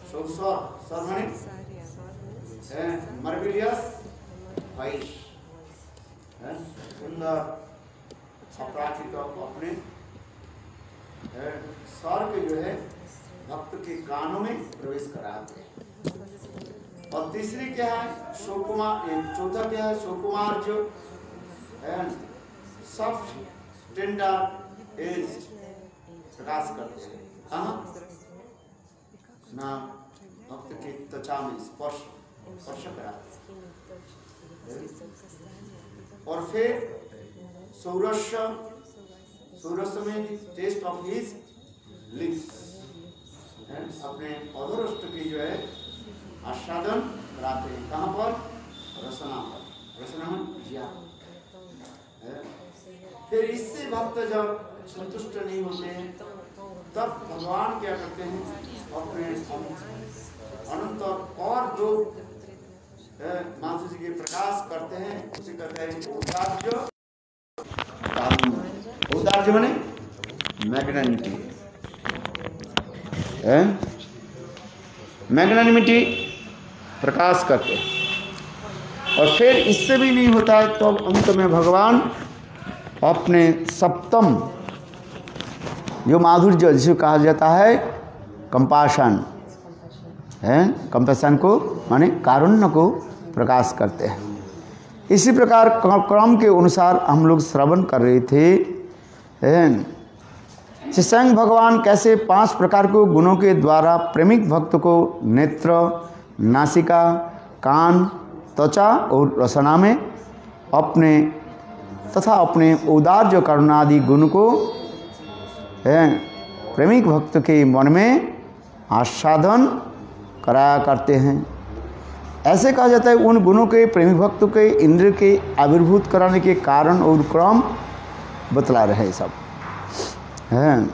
Sir माने मार्वेलियस white, सुंदर अपराधिक अपने स्वर के जो है भक्त के कानों में प्रवेश कराते हैं। और तीसरी क्या है सुकुमार, चौथा क्या है सुकुमार जो सॉफ्ट टेंडर एज प्रकाश करते हैं। कहाँ ना भक्त की त्वचा में स्पर्श कराते हैं। और फिर सौरस्य में टेस्ट ऑफ हिज लिप्स, अपने अधोरष्ट की जो है आस्वादन कराते हैं। कहाँ पर? रसना पर, रसना जिया। फिर इससे भक्त जब संतुष्ट नहीं होते हैं तब भगवान क्या करते हैं अपने अनंत और दो माधुर्य जी के प्रकाश करते हैं, उसे कहते हैं औदार्य। औदार्य माने मैग्नानिमिटी, मैग्नानिमिटी प्रकाश करते हैं। और फिर इससे भी नहीं होता है तो अंत में भगवान अपने सप्तम जो माधुर्य जिसे कहा जाता है कंपाशन है, कंपैशन को माने कारुण्य को प्रकाश करते हैं। इसी प्रकार क्रम के अनुसार हम लोग श्रवण कर रहे थे स्वयं भगवान कैसे 5 प्रकार के गुणों के द्वारा प्रेमिक भक्त को नेत्र, नासिका, कान, त्वचा और रसना में अपने तथा अपने औदार्य करुणादि गुण को प्रेमिक भक्त के मन में आस्वादन कराया करते हैं। ऐसे कहा जाता है उन गुणों के प्रेमिक भक्त के इंद्र के आविर्भूत कराने के कारण और क्रम बतला रहे सब हैं,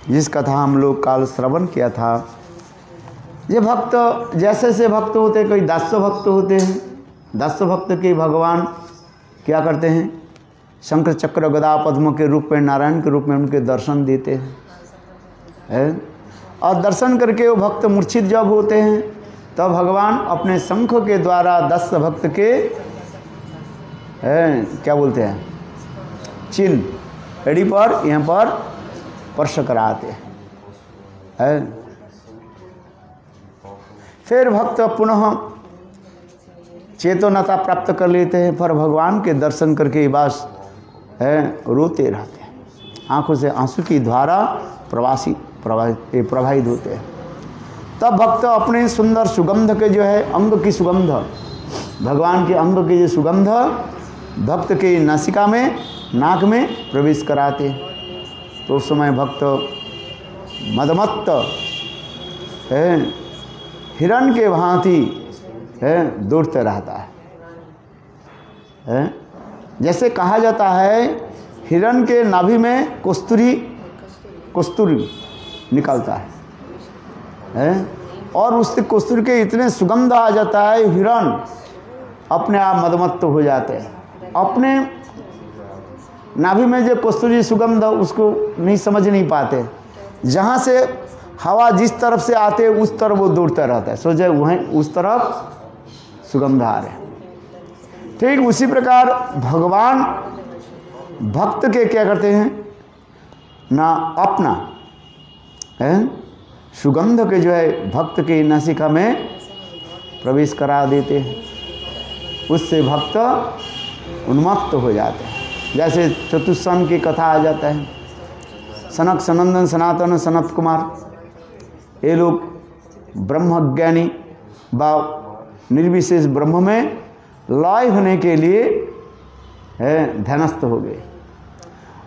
जिस कथा हम लोग काल श्रवण किया था। ये भक्त जैसे से भक्त होते, कोई दास्य भक्त होते हैं, दास्य भक्त के भगवान क्या करते हैं शंकर चक्र गदा पद्म के रूप में, नारायण के रूप में उनके दर्शन देते हैं। और दर्शन करके वो भक्त मूर्छित जब होते हैं तब भगवान अपने शंख के द्वारा दास्य भक्त के क्या बोलते हैं चिन्ह एड़ी पर यहाँ पर स्पर्श कराते हैं। फिर भक्त पुनः चेतनता प्राप्त कर लेते हैं, पर भगवान के दर्शन करके बस रोते रहते हैं, आंखों से आंसू की धारा प्रवाहित होते हैं। तब भक्त अपने सुंदर सुगंध के जो है अंग की सुगंध, भगवान के अंग की जो सुगंध भक्त के नासिका में, नाक में प्रवेश कराते हैं। तो उस समय भक्त मदमत्त हिरण के भांति दौड़ते रहता है। जैसे कहा जाता है हिरण के नाभि में कस्तूरी निकलता है और उससे कस्तूरी के इतने सुगंध आ जाता है, हिरण अपने आप मदमत्त हो जाते हैं। अपने नाभि में जो कस्तूरी सुगंध उसको नहीं समझ नहीं पाते, जहाँ से हवा जिस तरफ से आते उस तरफ वो दौड़ता रहता है, सोचे वहीं उस तरफ सुगंध आ रहे। ठीक उसी प्रकार भगवान भक्त के क्या करते हैं ना अपना सुगंध के जो है भक्त के नासिका में प्रवेश करा देते हैं, उससे भक्त उन्मत्त हो जाते हैं। जैसे चतुस्सन की कथा आ जाता है, सनक सनंदन सनातन सनत कुमार ये लोग ब्रह्मज्ञानी व निर्विशेष ब्रह्म में लय होने के लिए ध्यानस्थ हो गए।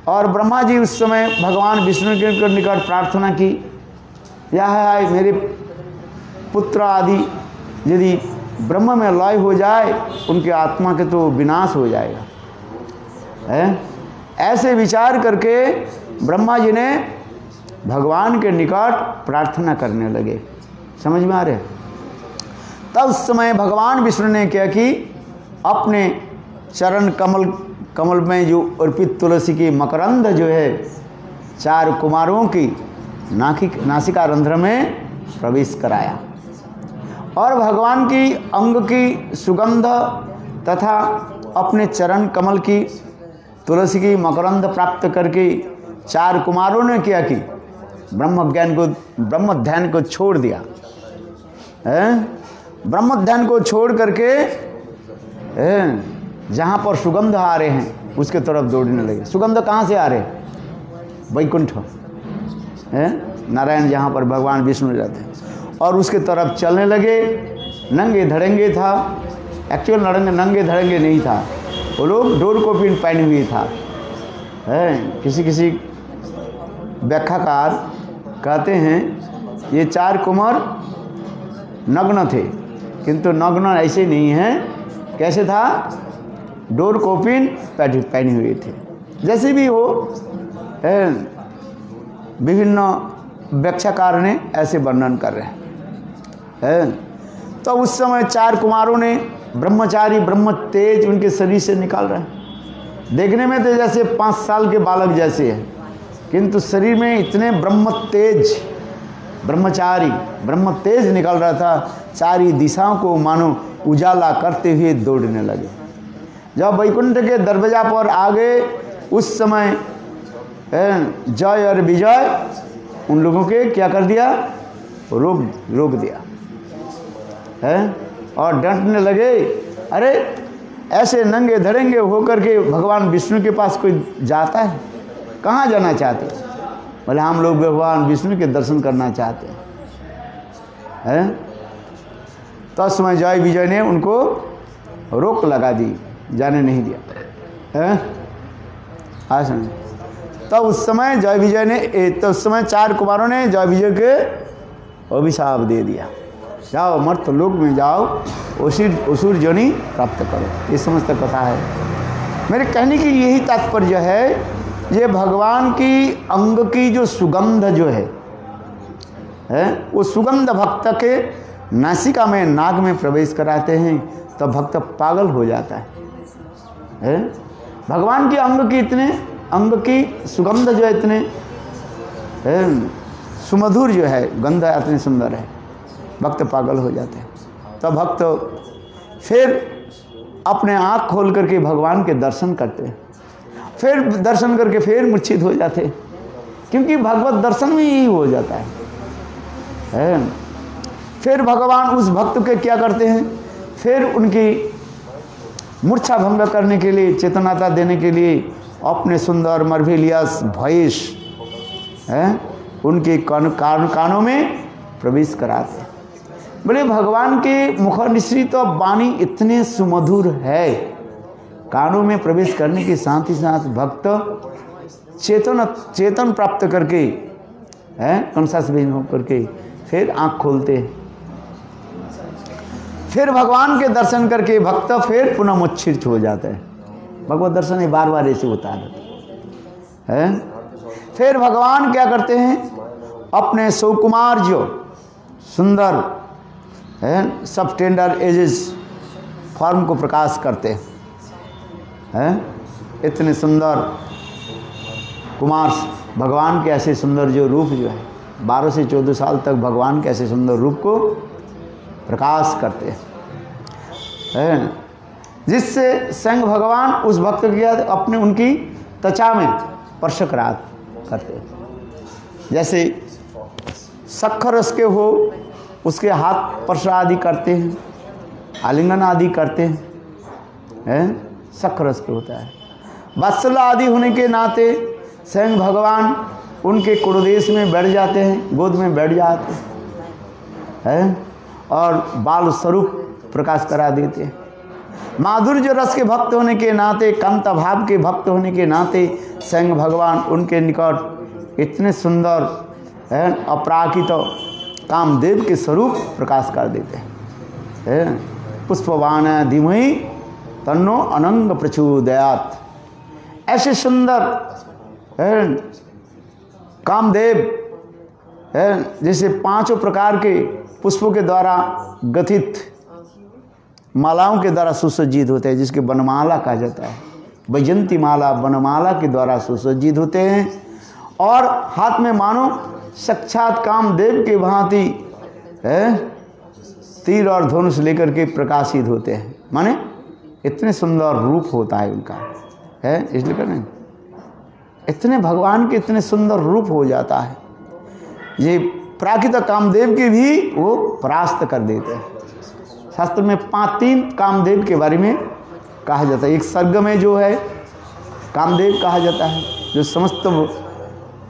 और ब्रह्मा जी उस समय भगवान विष्णु के निकट प्रार्थना की, यह है मेरे पुत्र आदि यदि ब्रह्म में लय हो जाए उनके आत्मा के तो विनाश हो जाएगा। ऐसे विचार करके ब्रह्मा जी ने भगवान के निकट प्रार्थना करने लगे। समझ में आ रहे? तब उस समय भगवान विष्णु ने क्या कि अपने चरण कमल में जो अर्पित तुलसी की मकरंद जो है 4 कुमारों की नासिका रंध्र में प्रवेश कराया। और भगवान की अंग की सुगंध तथा अपने चरण कमल की तुलसी की मकरंद प्राप्त करके 4 कुमारों ने क्या की, ब्रह्म ध्यान को छोड़ दिया। ब्रह्म ध्यान को छोड़ करके जहाँ पर सुगंध आ रहे हैं उसके तरफ दौड़ने लगे। सुगंध कहाँ से आ रहे? वैकुंठ, नारायण जहाँ पर भगवान विष्णु रहते हैं, और उसके तरफ चलने लगे। नंगे धड़ंगे था, एक्चुअल नंगे धड़ंगे नहीं था, वो लोग डोर को पिन पहने हुए था। किसी व्याख्याकार कहते हैं ये 4 कुमार नग्न थे, किंतु नग्न ऐसे नहीं है। कैसे था? डोर कोपिन पहने हुए थे। जैसे भी हो, विभिन्न व्याख्याकार ने ऐसे वर्णन कर रहे हैं। तो उस समय 4 कुमारों ने ब्रह्मचारी ब्रह्म तेज उनके शरीर से निकाल रहे हैं। देखने में तो जैसे 5 साल के बालक जैसे है, किंतु शरीर में इतने ब्रह्मचारी ब्रह्म तेज निकल रहा था, सारी दिशाओं को मानो उजाला करते हुए दौड़ने लगे। जब वैकुंठ के दरवाजा पर आ गए, उस समय जय और विजय उन लोगों के क्या कर दिया? रोक दिया और डांटने लगे, अरे ऐसे नंगे धड़ेंगे होकर के भगवान विष्णु के पास कोई जाता है? कहाँ जाना चाहते? बोले हम लोग भगवान विष्णु के दर्शन करना चाहते हैं। तो उस समय जय विजय ने उनको रोक लगा दी, जाने नहीं दिया। हाँ सुन। तो उस समय जय विजय ने तो उस समय 4 कुमारों ने जय विजय के अभिशाप दे दिया, जाओ मर्त लोक में जाओ, असुर जोनि प्राप्त करो। ये समस्त कथा है। मेरे कहने की यही तात्पर्य है, ये भगवान की अंग की जो सुगंध जो है वो सुगंध भक्त के नासिका में नाक में प्रवेश कराते हैं तो भक्त पागल हो जाता है। भगवान की अंग की सुगंध जो है इतने सुमधुर जो है, गंध इतनी सुंदर है, भक्त पागल हो जाते हैं। तो भक्त फिर अपने आँख खोल करके भगवान के दर्शन करते हैं, फिर दर्शन करके फिर मूर्छित हो जाते, क्योंकि भगवत दर्शन में यही हो जाता है। फिर भगवान उस भक्त के क्या करते हैं? फिर उनकी मूर्छा भंग करने के लिए, चेतनाता देने के लिए अपने सुंदर मर्भिलियस भैंस उनके कानों में प्रवेश कराते हैं। बोले भगवान के मुख निश्रित वाणी इतने सुमधुर है, कानों में प्रवेश करने के साथ ही साथ भक्त चेतन प्राप्त करके कॉन्शस बीइंग होकर के फिर आँख खोलते हैं। फिर भगवान के दर्शन करके भक्त फिर पुनः मूर्छित हो जाता है। भगवत दर्शन ही बार बार ऐसे होता है। फिर भगवान क्या करते हैं? अपने सुकुमार जो सुंदर सब टेंडर एजेस फॉर्म को प्रकाश करते हैं। इतने सुंदर कुमार भगवान के ऐसे सुंदर जो रूप जो है, 12 से 14 साल तक भगवान के ऐसे सुंदर रूप को प्रकाश करते हैं, जिससे स्वयं भगवान उस भक्त की अपने उनकी त्वचा में स्पर्श करते हैं। जैसे शक्कर रस के हो, उसके हाथ स्पर्श आदि करते हैं, आलिंगन आदि करते हैं। शक्कर रस के होता है। वत्सल आदि होने के नाते स्वयं भगवान उनके कुरुदेश में बैठ जाते हैं, गोद में बैठ जाते हैं और बाल स्वरूप प्रकाश करा देते हैं। माधुर्य रस के भक्त होने के नाते, कांता भाव के भक्त होने के नाते स्वयं भगवान उनके निकट इतने सुंदर अपराकित कामदेव के स्वरूप प्रकाश कर देते हैं। पुष्पवान धीमहि तन्नो अनंग प्रचोदयात्। ऐसे सुंदर कामदेव जैसे 5 प्रकार के पुष्पों के द्वारा गठित मालाओं के द्वारा सुसज्जित होते हैं, जिसके वनमाला कहा जाता है। वैजंती माला वनमाला के द्वारा सुसज्जित होते हैं और हाथ में मानो साक्षात कामदेव के भांति तीर और धनुष लेकर के प्रकाशित होते हैं, माने इतने सुंदर रूप होता है उनका, है इसलिए कहना इतने भगवान के इतने सुंदर रूप हो जाता है, ये प्राकृत कामदेव के भी वो परास्त कर देते हैं। शास्त्र में 3 कामदेव के बारे में कहा जाता है। एक सर्ग में जो है कामदेव कहा जाता है, जो समस्त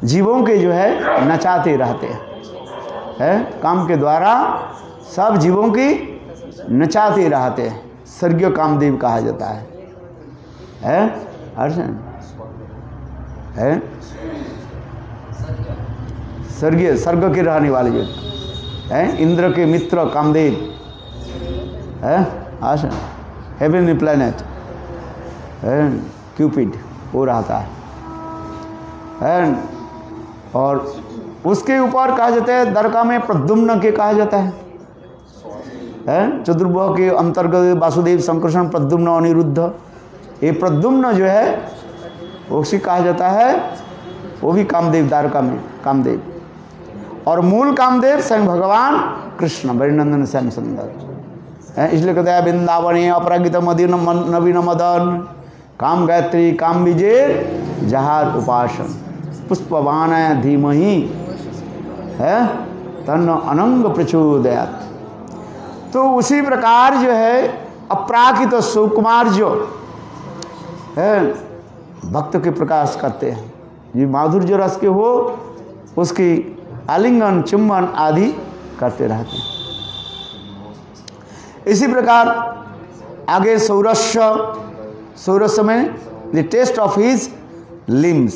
जीवों के जो है नचाते रहते हैं, काम के द्वारा सब जीवों की नचाते रहते हैं, स्वर्गीय कामदेव कहा जाता है अर्जुन है, स्वर्गीय स्वर्ग के रहने वाले जो है, इंद्र के मित्र कामदेव है, अर्जुन हेवनली प्लैनेट क्यूपिड हो रहा है। और उसके ऊपर कहा जाता है द्वारका में प्रद्युम्न के कहा जाता है, चतुर्भुज के अंतर्गत वासुदेव संकर्षण प्रद्युम्न अनिरुद्ध, ये प्रद्युम्न जो है उसी कहा जाता है, वो भी कामदेव द्वारका में कामदेव। और मूल कामदेव स्वयं भगवान कृष्ण बरिनंदन श्याम सुंदर, इसलिए कहते हैं वृंदावने अपरागित मदीन नवीन मदन काम गायत्री काम विजय जहार उपासन पुष्पवान धीमहि है तन्न अनंग प्रचोदयात्। तो उसी प्रकार जो है अपराकित सुकुमार जो है भक्त के प्रकाश करते हैं, ये माधुर्य रस के हो उसकी आलिंगन चुम्बन आदि करते रहते हैं। इसी प्रकार आगे सौरस्य में the taste of his limbs,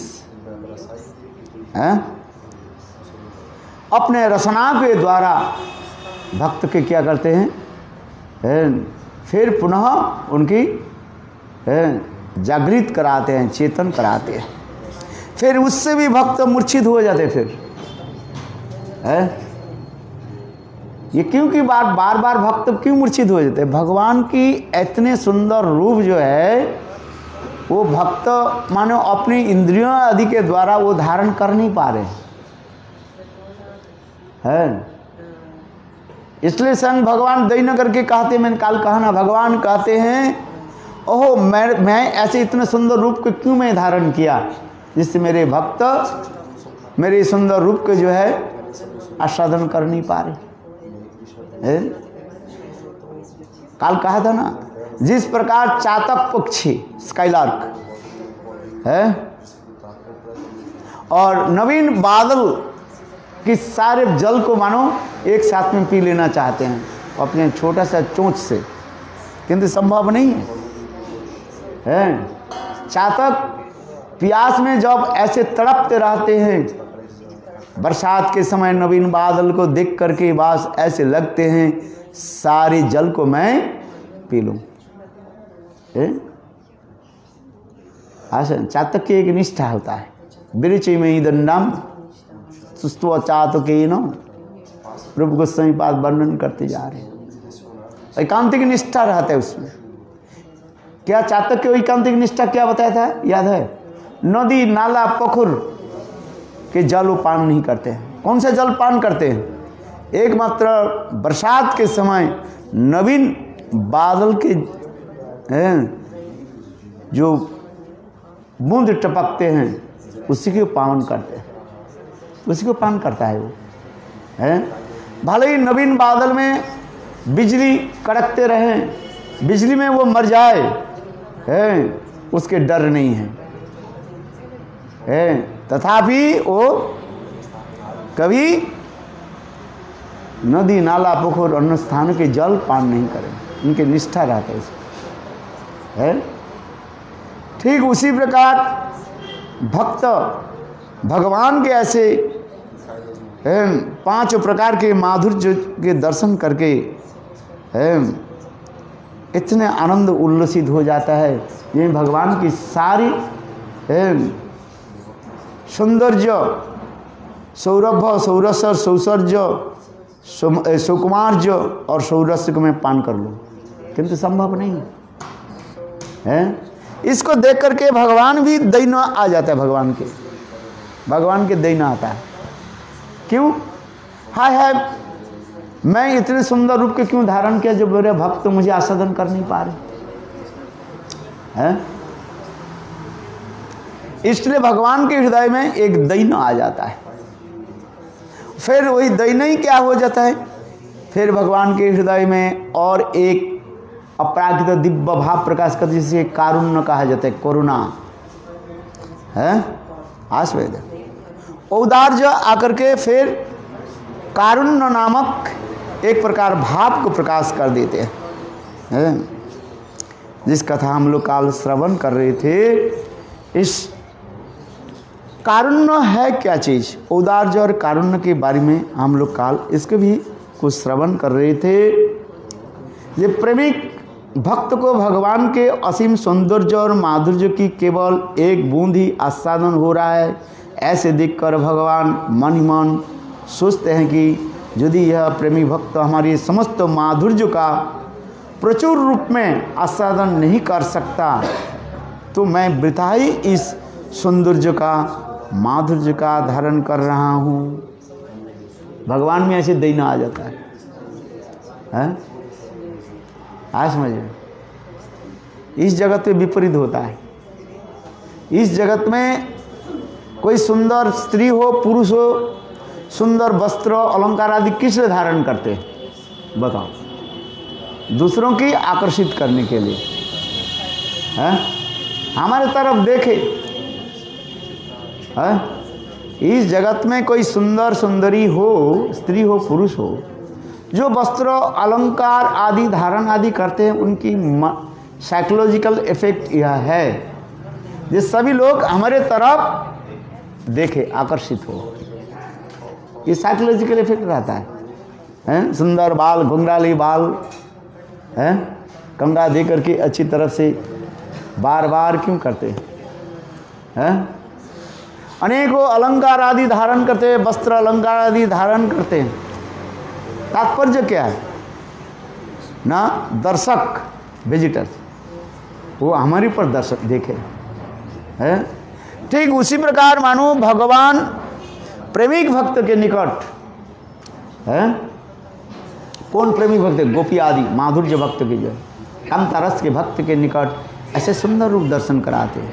अपने रसना के द्वारा भक्त के क्या करते हैं, फिर पुनः उनकी जागृत कराते हैं, चेतन कराते हैं, फिर उससे भी भक्त मूर्छित हो जाते फिर ये क्योंकि बार बार भक्त क्यों मूर्छित हो जाते हैं, भगवान की इतने सुंदर रूप जो है वो भक्त मानो अपनी इंद्रियों आदि के द्वारा वो धारण कर नहीं पा रहे हैं। इसलिए संग भगवान दई न करके कहते, मैंने काल कहा ना, भगवान कहते हैं ओहो मैं ऐसे इतने सुंदर रूप को क्यों मैं धारण किया, जिससे मेरे भक्त मेरे सुंदर रूप के जो है आस्वादन कर नहीं पा रहे। काल कहा था ना, जिस प्रकार चातक पक्षी स्काइलार्क है और नवीन बादल कि सारे जल को मानो एक साथ में पी लेना चाहते हैं अपने छोटा सा चोंच से, किंतु संभव नहीं है। चातक प्यास में जब ऐसे तड़पते रहते हैं, बरसात के समय नवीन बादल को देख करके बस ऐसे लगते हैं सारे जल को मैं पी लूं। चातक की एक निष्ठा होता है, बिरुचि में दंडम सुस्तो चातके न रूप गोस्वामी पाद वर्णन करते जा रहे हैं। एकांतिक निष्ठा रहता है उसमें। क्या चातक की एकांतिक निष्ठा क्या बताया था, याद है? नदी नाला पोखर के जल पान नहीं करते हैं। कौन सा जल पान करते हैं? एकमात्र बरसात के समय नवीन बादल के जो बूंद टपकते हैं उसी को पान करते हैं, उसी को पान करता है वो है। भले ही नवीन बादल में बिजली कड़कते रहे, बिजली में वो मर जाए है, उसके डर नहीं है, तथापि वो कभी नदी नाला पोखर अन्य स्थानों के जल पान नहीं करें, उनके निष्ठा रहता है है। ठीक उसी प्रकार भक्त भगवान के ऐसे 5 प्रकार के माधुर्य के दर्शन करके इतने आनंद उल्लसित हो जाता है। ये भगवान की सारी सौंदर्य, सौरभ, सौरस्य, सौसर्य, सुकुमार्य और सौरस्य को मैं पान कर लूँ, किंतु संभव नहीं है। इसको देख करके भगवान भी दैन आ जाता है, भगवान के दैन आता है। क्यों? हाय मैं इतने सुंदर रूप के क्यों धारण किया जो मेरे भक्त मुझे आस्वादन कर नहीं पा रहे हैं? इसलिए भगवान के हृदय में एक दैन आ जाता है। फिर वही दैन ही क्या हो जाता है, फिर भगवान के हृदय में और एक अपराकृत दिव्य भाव प्रकाश कर, जिसे कारुण्य कहा जाता है, करुणा है, आस्वेद औदार्य आकर के फिर कारुण्य नामक एक प्रकार भाव को प्रकाश कर देते हैं। जिस कथा हम लोग काल श्रवण कर रहे थे, इस कारुण्य है क्या चीज, औदार्य और कारुण्य के बारे में हम लोग काल इसके भी कुछ श्रवण कर रहे थे। ये प्रेमिक भक्त को भगवान के असीम सौंदर्य और माधुर्य की केवल एक बूंद ही आस्वादन हो रहा है, ऐसे देखकर भगवान मन ही मन सोचते हैं कि यदि यह प्रेमी भक्त हमारी समस्त माधुर्य का प्रचुर रूप में आस्वादन नहीं कर सकता तो मैं वृथा ही इस सौंदर्य का माधुर्य का धारण कर रहा हूँ। भगवान में ऐसे दैन आ जाता है? आज समझिए, इस जगत में विपरीत होता है। इस जगत में कोई सुंदर स्त्री हो पुरुष हो, सुंदर वस्त्र अलंकार आदि किस लिए धारण करते हैं बताओ? दूसरों की आकर्षित करने के लिए है? हमारे तरफ देखे है? इस जगत में कोई सुंदर सुंदरी हो, स्त्री हो पुरुष हो, जो वस्त्र अलंकार आदि धारण आदि करते हैं, उनकी साइकोलॉजिकल इफेक्ट यह है कि सभी लोग हमारे तरफ देखे, आकर्षित हो। ये साइकोलॉजिकल इफेक्ट रहता है? सुंदर बाल, घुंघराली बाल है, कंगा दे करके अच्छी तरफ से बार बार क्यों करते हैं? अनेकों अलंकार आदि धारण करते हैं, वस्त्र अलंकार आदि धारण करते हैं। तात्पर्य क्या है ना? दर्शक विजिटर वो हमारे पर दर्शक देखे है। ठीक उसी प्रकार मानो भगवान प्रेमिक भक्त के निकट है, कौन प्रेमिक भक्त है? गोपी आदि माधुर्य भक्त के जो कामता रस के भक्त के निकट ऐसे सुंदर रूप दर्शन कराते हैं,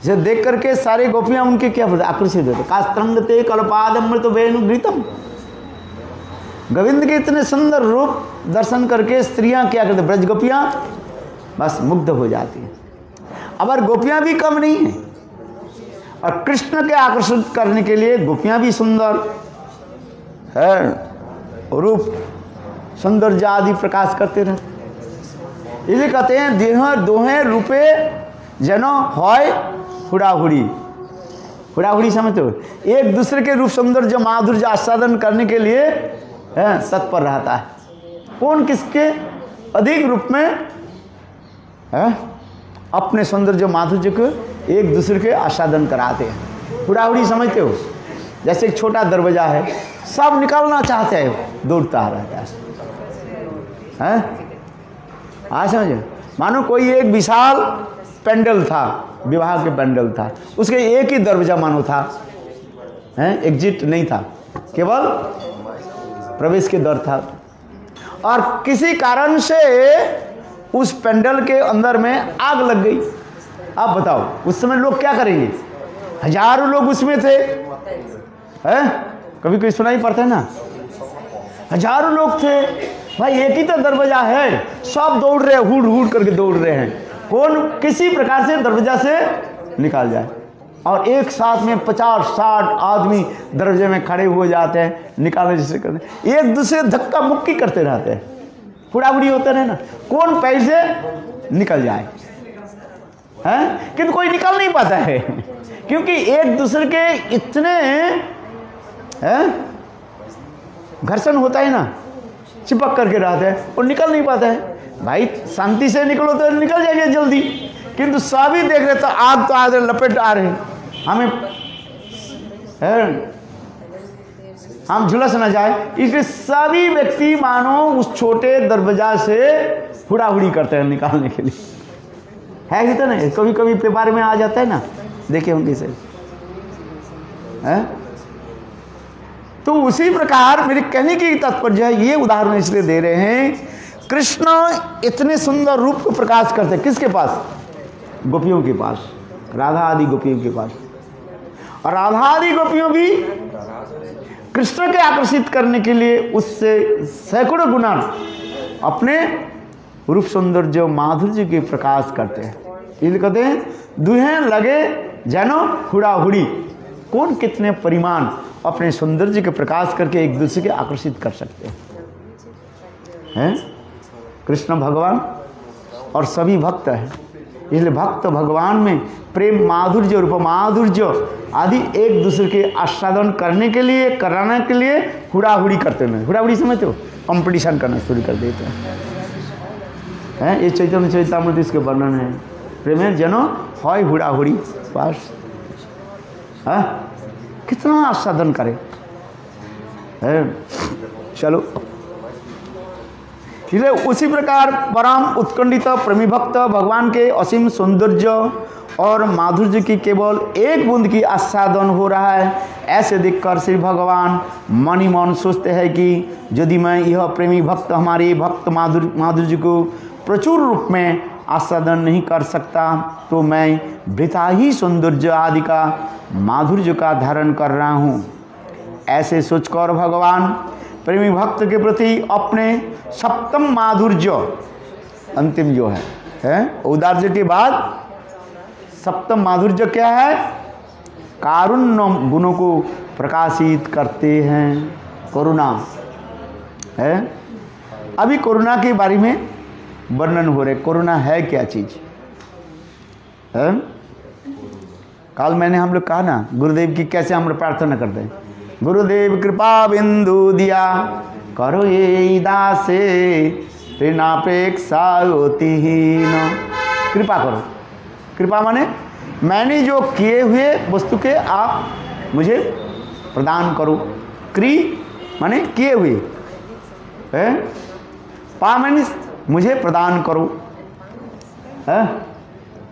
जिसे देख करके सारे गोपियां उनके क्या आकर्षित होते। कास्त्रंगते कल्पादमृत वेणुघृतम, गोविंद के इतने सुंदर रूप दर्शन करके स्त्रियां क्या करते, ब्रज गोपियां बस मुग्ध हो जाती हैं। अगर गोपियां भी कम नहीं है और कृष्ण के आकर्षित करने के लिए गोपियां भी सुंदर है, रूप सौंदर्य आदि प्रकाश करते रहते। इसलिए कहते हैं देह दोहे रूपे जनो होय हुड़ाहुड़ी। हुड़ाहुड़ी समझते हो? एक दूसरे के रूप सौंदर्य माधुर्य आस्वादन करने के लिए तत्पर रहता है। कौन किसके अधिक रूप में है? अपने सौंदर्य माधुर्य को एक दूसरे के आस्वादन कराते हैं। हुड़ाहुड़ी समझते हो? जैसे एक छोटा दरवाजा है, सब निकालना चाहते हैं, दौड़ता रहता है। आज समझे, मानो कोई एक विशाल पेंडल था, विवाह के पेंडल था, उसके एक ही दरवाजा मानो था, एग्जिट नहीं था, केवल प्रवेश के दर था। और किसी कारण से उस पेंडल के अंदर में आग लग गई। आप बताओ उस समय लोग क्या करेंगे? हजारों लोग उसमें थे, कभी कोई सुनाई पड़ता है ना, हजारों लोग थे भाई, एक ही तो दरवाजा है, सब दौड़ रहे हैं, हुड़ हुड़ करके दौड़ रहे हैं, कौन किसी प्रकार से दरवाजा से निकाल जाए। और एक साथ में 50-60 आदमी दरवाजे में खड़े हो जाते हैं, निकालने जैसे करते, एक दूसरे धक्का मुक्की करते रहते हैं, फुड़ाफुड़ी होते रहे ना, कौन पैसे निकल जाए हैं। किंतु कोई निकल नहीं पाता है, क्योंकि एक दूसरे के इतने घर्षण होता है ना, चिपक करके रहते हैं और निकल नहीं पाता है। भाई शांति से निकलो तो निकल जाएंगे जल्दी, किंतु सभी देख रहे तो आग तो आ रहे, लपेट आ रहे, हमें हम झुलस न जाए, इसलिए सभी व्यक्ति मानो उस छोटे दरवाजा से हुड़ाहुड़ी करते हैं निकालने के लिए। है ही तो नहीं, कभी कभी पेपर में आ जाता है ना, देखे होंगे से। तो तो उसी प्रकार मेरे कहने की तात्पर्य है, ये उदाहरण इसलिए दे रहे हैं, कृष्ण इतने सुंदर रूप को प्रकाश करते किसके पास? गोपियों के पास, राधा आदि गोपियों के पास। और राधा आदि गोपियों भी कृष्ण के आकर्षित करने के लिए उससे सैकड़ों गुना अपने रूप सौंदर्य माधुर्य के प्रकाश करते हैं। इसलिए कहते हैं दुहें लगे जनो हुड़ाहुड़ी, कौन कितने परिमाण अपने सौंदर्य के प्रकाश करके एक दूसरे के आकर्षित कर सकते हैं। कृष्ण भगवान और सभी भक्त हैं। इसलिए भक्त भगवान में प्रेम माधुर्य रूप माधुर्य आदि एक दूसरे के आस्वादन करने के लिए, कराने के लिए हुड़ाहुड़ी करते हैं। हुड़ाहुड़ी समझते हो? कंपटीशन करना शुरू कर देते हैं। ये चैतन्य चरितामृत इसके वर्णन है। प्रेम जनो हॉय हुड़ाहुड़ी पास, कितना आस्वादन करे। चलो, इसलिए उसी प्रकार परम उत्कंठित प्रेमी भक्त भगवान के असीम सौंदर्य और माधुर्य की केवल एक बूंद की आस्वादन हो रहा है, ऐसे देखकर श्री भगवान मन ही मन सोचते हैं कि यदि मैं यह प्रेमी भक्त हमारे भक्त माधुर्य को प्रचुर रूप में आस्वादन नहीं कर सकता तो मैं वृथा ही सौंदर्य आदि का माधुर्य का धारण कर रहा हूँ। ऐसे सोचकर भगवान प्रेमी भक्त के प्रति अपने सप्तम माधुर्य, अंतिम जो है औदार्य के बाद सप्तम माधुर्य क्या है? कारुण्य गुणों को प्रकाशित करते हैं। करुणा है। अभी करुणा के बारे में वर्णन हो रहे। करुणा है क्या चीज है? कल मैंने हम लोग कहा ना, गुरुदेव की कैसे हम लोग प्रार्थना करते हैं, गुरुदेव कृपा बिंदु दिया करो ये दासे ऋणापेक्षा होती ही न। कृपा करो। कृपा माने मैंने जो किए हुए वस्तु के आप मुझे प्रदान करो। क्री माने किए हुए है, पा माने मुझे प्रदान करो।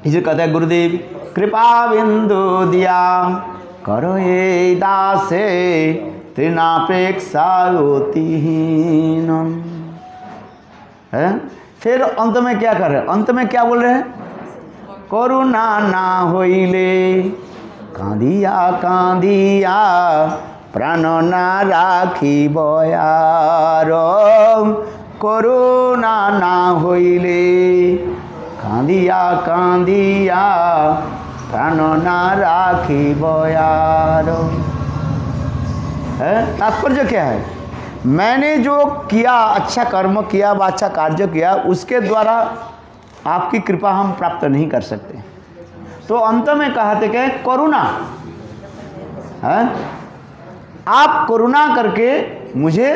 इसे कहते हैं गुरुदेव कृपा बिंदु दिया करो ये दासे तृणापेक्षा होती ही न। फिर अंत में क्या कर रहे हैं? अंत में क्या बोल रहे हैं? करुणा ना होइले कांदिया कांदिया प्राण ना राखी बयार। करुणा ना होइले कांदिया कांदिया प्राण ना राखी बयार। तात्पर्य क्या है? मैंने जो किया, अच्छा कर्म किया, अच्छा कार्य किया, उसके द्वारा आपकी कृपा हम प्राप्त नहीं कर सकते। तो अंत में कहते कि करुणा है, आप करुणा करके मुझे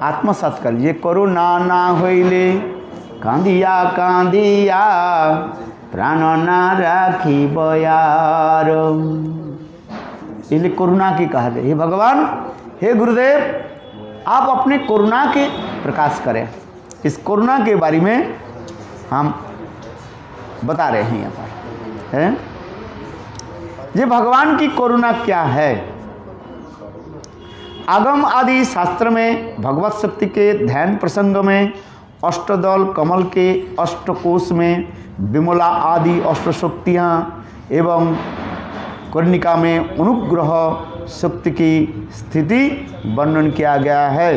आत्मसात कर लीजिए। करुणा ना होइले कांदिया कांदिया प्राण ना राखी बयार। इसलिए करुणा की कहा हे भगवान, हे गुरुदेव, आप अपने करुणा के प्रकाश करें। इस करुणा के बारे में हम बता रहे हैं यहाँ पर है। ये भगवान की करुणा क्या है? आगम आदि शास्त्र में भगवत शक्ति के ध्यान प्रसंग में अष्टदल कमल के अष्टकोश में विमला आदि अष्टशक्तियाँ एवं कर्णिका में अनुग्रह शक्ति की स्थिति वर्णन किया गया है।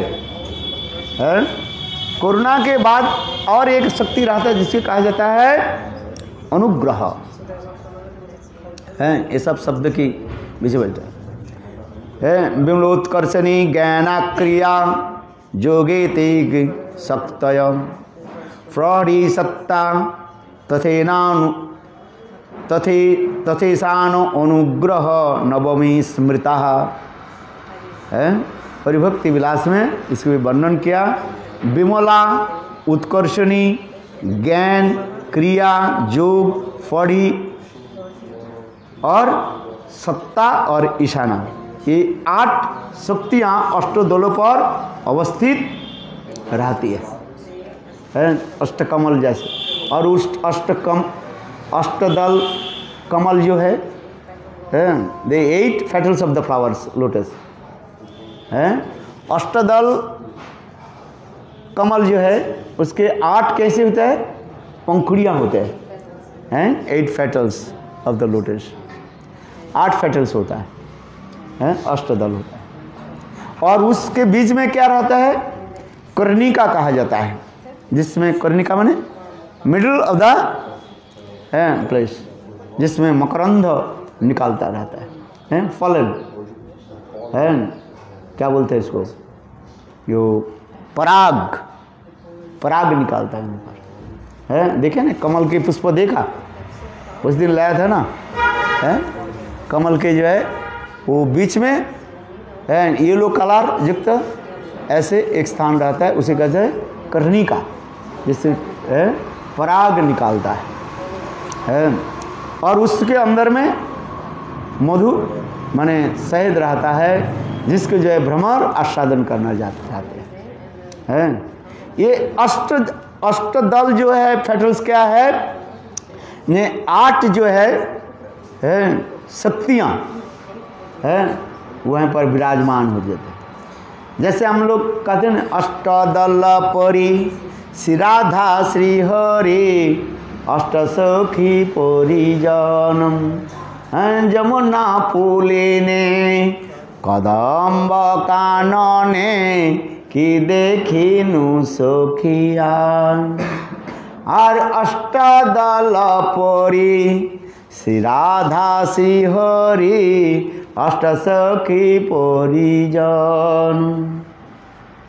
करुणा के बाद और एक शक्ति रहता है जिसे कहा जाता है अनुग्रह है। ये सब शब्द की विषय बोलते हैं। विमलोत्कर्षणी ज्ञानाक्रिया जोगे तेग शक्तय फ्रौढ़ी सत्ता तथेनानु तथेशानो अनुग्रह नवमी स्मृता है। परिभक्ति विलास में इसके वर्णन किया। विमला, उत्कर्षणी, ज्ञान, क्रिया, योग, फड़ी और सत्ता और ईशाना, ये 8 शक्तियाँ अष्टदलों पर अवस्थित रहती है अष्टकमल जैसे। और उस अष्टदल कमल जो है the 8 petals of the flowers lotus हैं। अष्टदल कमल जो है उसके 8 कैसे होता है, पंखुड़ियाँ होते हैं 8 petals of the lotus, 8 petals होता है अष्टदल होता है। और उसके बीच में क्या रहता है, कर्णिका कहा जाता है, जिसमें कर्णिका माने मिडिल ऑफ द प्लेस, जिसमें मकरंद निकालता रहता है फलन है, क्या बोलते हैं इसको, जो पराग निकालता है ऊपर है। देखे ना कमल के पुष्प देखा, उस दिन लाया था ना है, कमल के जो है वो बीच में है येलो कलर युक्त ऐसे एक स्थान रहता है, उसे कहते हैं कर्णिका, जिससे पराग निकालता है। और उसके अंदर में मधु माने शहद रहता है, जिसको जो है भ्रमर आस्वादन करना चाहते हैं। ये अष्टदल जो है फेटल्स क्या है, ने 8 जो है शक्तियाँ हैं वहाँ पर विराजमान हो जाते हैं। जैसे हम लोग कहते हैं अष्टदल परी श्रीराधा श्रीहरि अष्ट सखी परिजनम जमुना पुलिने कदम्ब कानने कि देखिनु सखिया। और अष्टदल परी श्रीराधा श्रीहरि अष्ट सखी परिजन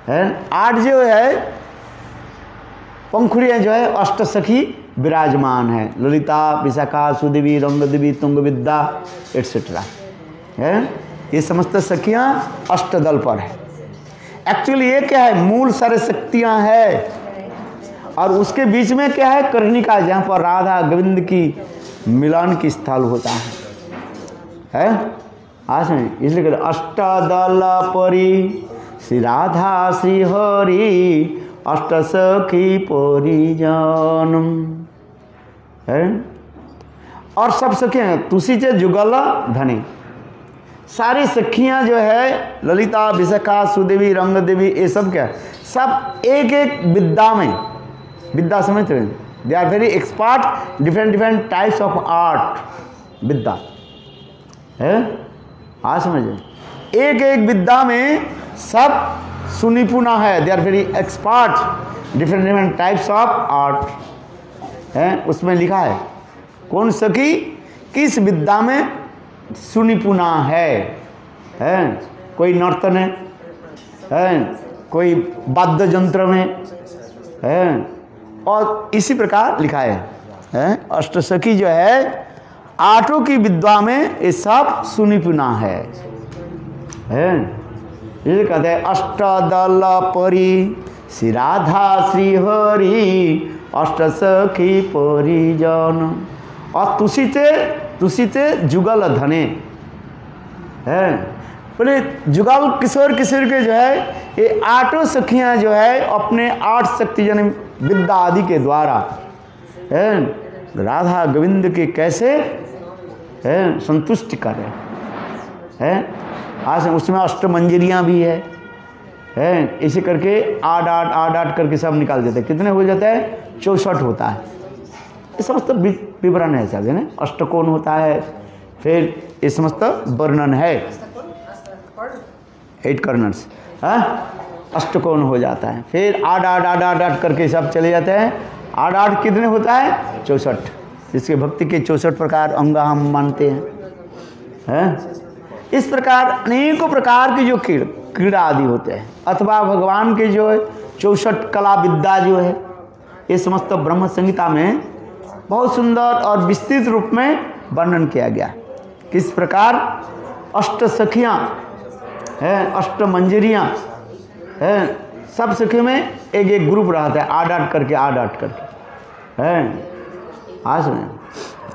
है। 8 जो है पंखुड़ियाँ जो है अष्ट सखी विराजमान है, ललिता विशाखा सुदेवी रंगदेवी तुंगविद्या एटसेट्रा है। ये समस्त सखियाँ अष्टदल पर है। एक्चुअली ये क्या है, मूल सारे शक्तियाँ है, और उसके बीच में क्या है, कर्णिका, जहाँ पर राधा गोविंद की मिलन की स्थल होता है आज में। इसलिए कहते अष्टदल परी श्री राधा श्री हरि अष्ट सखी परिजन है। और सब सखियाँ तुसी से जुगल धनी, सारी सखियाँ जो है ललिता विशाखा सुदेवी रंगदेवी, ये सब क्या सब एक एक विद्या में, विद्या समझते हैं, they are very expert different types of art विद्या है। हाँ समझे, एक एक विद्या में सब सुनिपुणा है, they are very expert different types of art है। उसमें लिखा है कौन सखी किस विद्या में सुनिपुणा है। कोई नर्तन है, कोई वाद्य यंत्र में है, और इसी प्रकार लिखा है अष्टसखी जो है 8 की विद्या में ये सब सुनिपुणा है। ये कहते हैं अष्टदल परी श्री राधा श्री हरि अष्ट सखी परिजन। और तुसीते जुगल धने है, बोले जुगल किशोर किशोर के जो है ये 8 सखियाँ जो है अपने 8 शक्ति जन विद्या आदि के द्वारा है राधा गोविंद के कैसे है संतुष्ट कर रहे हैं। आज उसमें अष्टमंजरियाँ भी है इसे करके 8 करके सब निकाल देते हैं। कितने हो जाता है 64 होता है। ये समस्त विवरण है सब है ना, अष्टकोण होता है, फिर ये समस्त वर्णन है 8 कर्नर्स अष्टकोण हो जाता है। फिर 8 करके सब चले जाते हैं। 8 कितने होता है 64, जिसके भक्ति के 64 प्रकार अंग हम मानते हैं। इस प्रकार अनेकों प्रकार की जो क्रीड़ा आदि होते हैं, अथवा भगवान के जो 64 कला विद्या जो है, ये समस्त ब्रह्म संहिता में बहुत सुंदर और विस्तृत रूप में वर्णन किया गया। किस प्रकार अष्ट सखियाँ हैं, अष्ट मंजरियाँ हैं, सब सखियों में एक एक ग्रुप रहता है 8 करके हैं। आज में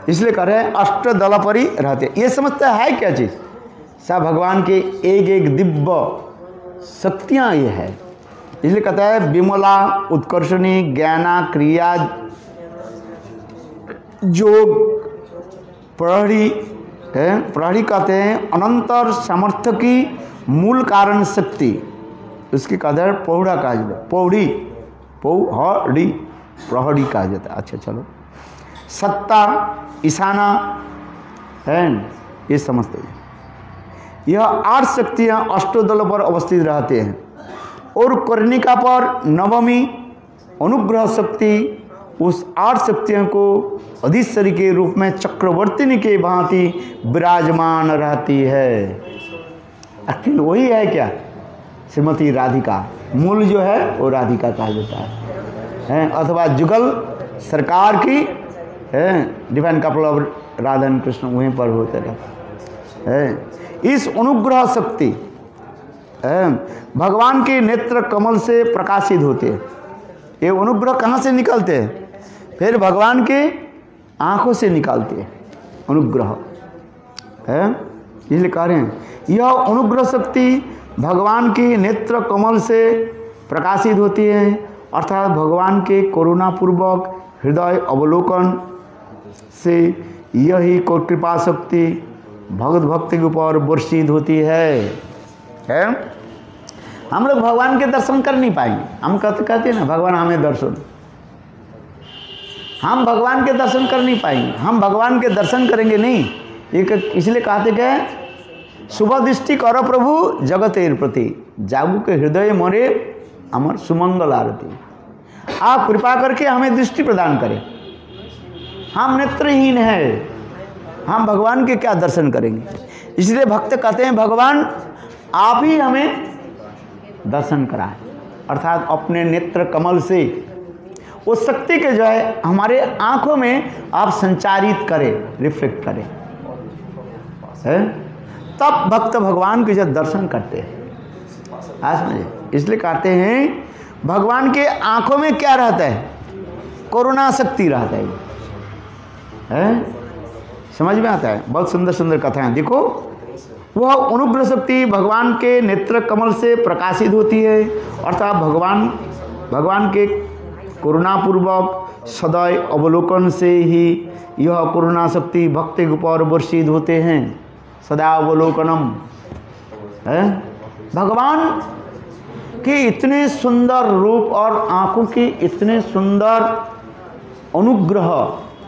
इसलिए कह रहे हैं अष्ट दलपरी रहते। ये समझता है क्या चीज़, सब भगवान के एक एक दिव्य शक्तियाँ ये है। इसलिए कहता है विमला उत्कर्षणी ज्ञाना क्रिया योग प्रहरी है। प्रहरी कहते हैं अनंतर सामर्थ्य की मूल कारण शक्ति, उसकी कदर पौड़ा कहा जाता है, पौड़ी, पौड़ी, प्रौढ़ी कहा जाता है। अच्छा चलो, सत्ता, ईशाना है, ये समझते हैं। यह 8 शक्तियाँ अष्टदल पर अवस्थित रहते हैं और कर्णिका पर नवमी अनुग्रह शक्ति उस 8 शक्तियों को अधिश्वरी के रूप में चक्रवर्तिनी के भांति विराजमान रहती है। अखिल वही है क्या? श्रीमती राधिका, मूल जो है वो राधिका कहा जाता है, अथवा जुगल सरकार की है, divine couple of Radha and Krishna वहीं पर होते रहते हैं। इस अनुग्रह शक्ति भगवान के नेत्र कमल से प्रकाशित होते हैं। ये अनुग्रह कहाँ से निकलते हैं? फिर भगवान के आंखों से निकालते हैं अनुग्रह है, इसलिए कह रहे हैं यह अनुग्रह शक्ति भगवान की नेत्र कमल से प्रकाशित होती है, अर्थात भगवान के करुणापूर्वक हृदय अवलोकन से यही कृपा शक्ति भगत भक्ति के ऊपर वर्षित होती है। हम लोग भगवान के दर्शन कर नहीं पाएंगे, हम कहते हैं ना भगवान हमें दर्शन, हम भगवान के दर्शन कर नहीं पाएंगे, हम भगवान के दर्शन करेंगे नहीं। इसलिए कहते क्या, शुभ दृष्टि करो प्रभु जगतेर प्रति, जागू के हृदय मोरे अमर सुमंगल आरती। आप कृपा करके हमें दृष्टि प्रदान करें, हम नेत्रहीन हैं, हम भगवान के क्या दर्शन करेंगे। इसलिए भक्त कहते हैं भगवान आप ही हमें दर्शन कराएं, अर्थात अपने नेत्र कमल से उस शक्ति के जो है हमारे आंखों में आप संचारित करें, रिफ्लेक्ट करें, तब भक्त भगवान के जब दर्शन करते हैं। आज समझे, इसलिए कहते हैं भगवान के आंखों में क्या रहता है? करुणा शक्ति रहता है। समझ में आता है? बहुत सुंदर सुंदर कथाएं। देखो, वह अनुग्रह शक्ति भगवान के नेत्र कमल से प्रकाशित होती है, अर्थात भगवान के करुणापूर्वक सदैव अवलोकन से ही यह करुणा शक्ति भक्ति के ऊपर वर्षित होते हैं। सदा अवलोकनम है, भगवान के इतने सुंदर रूप और आंखों के इतने सुंदर अनुग्रह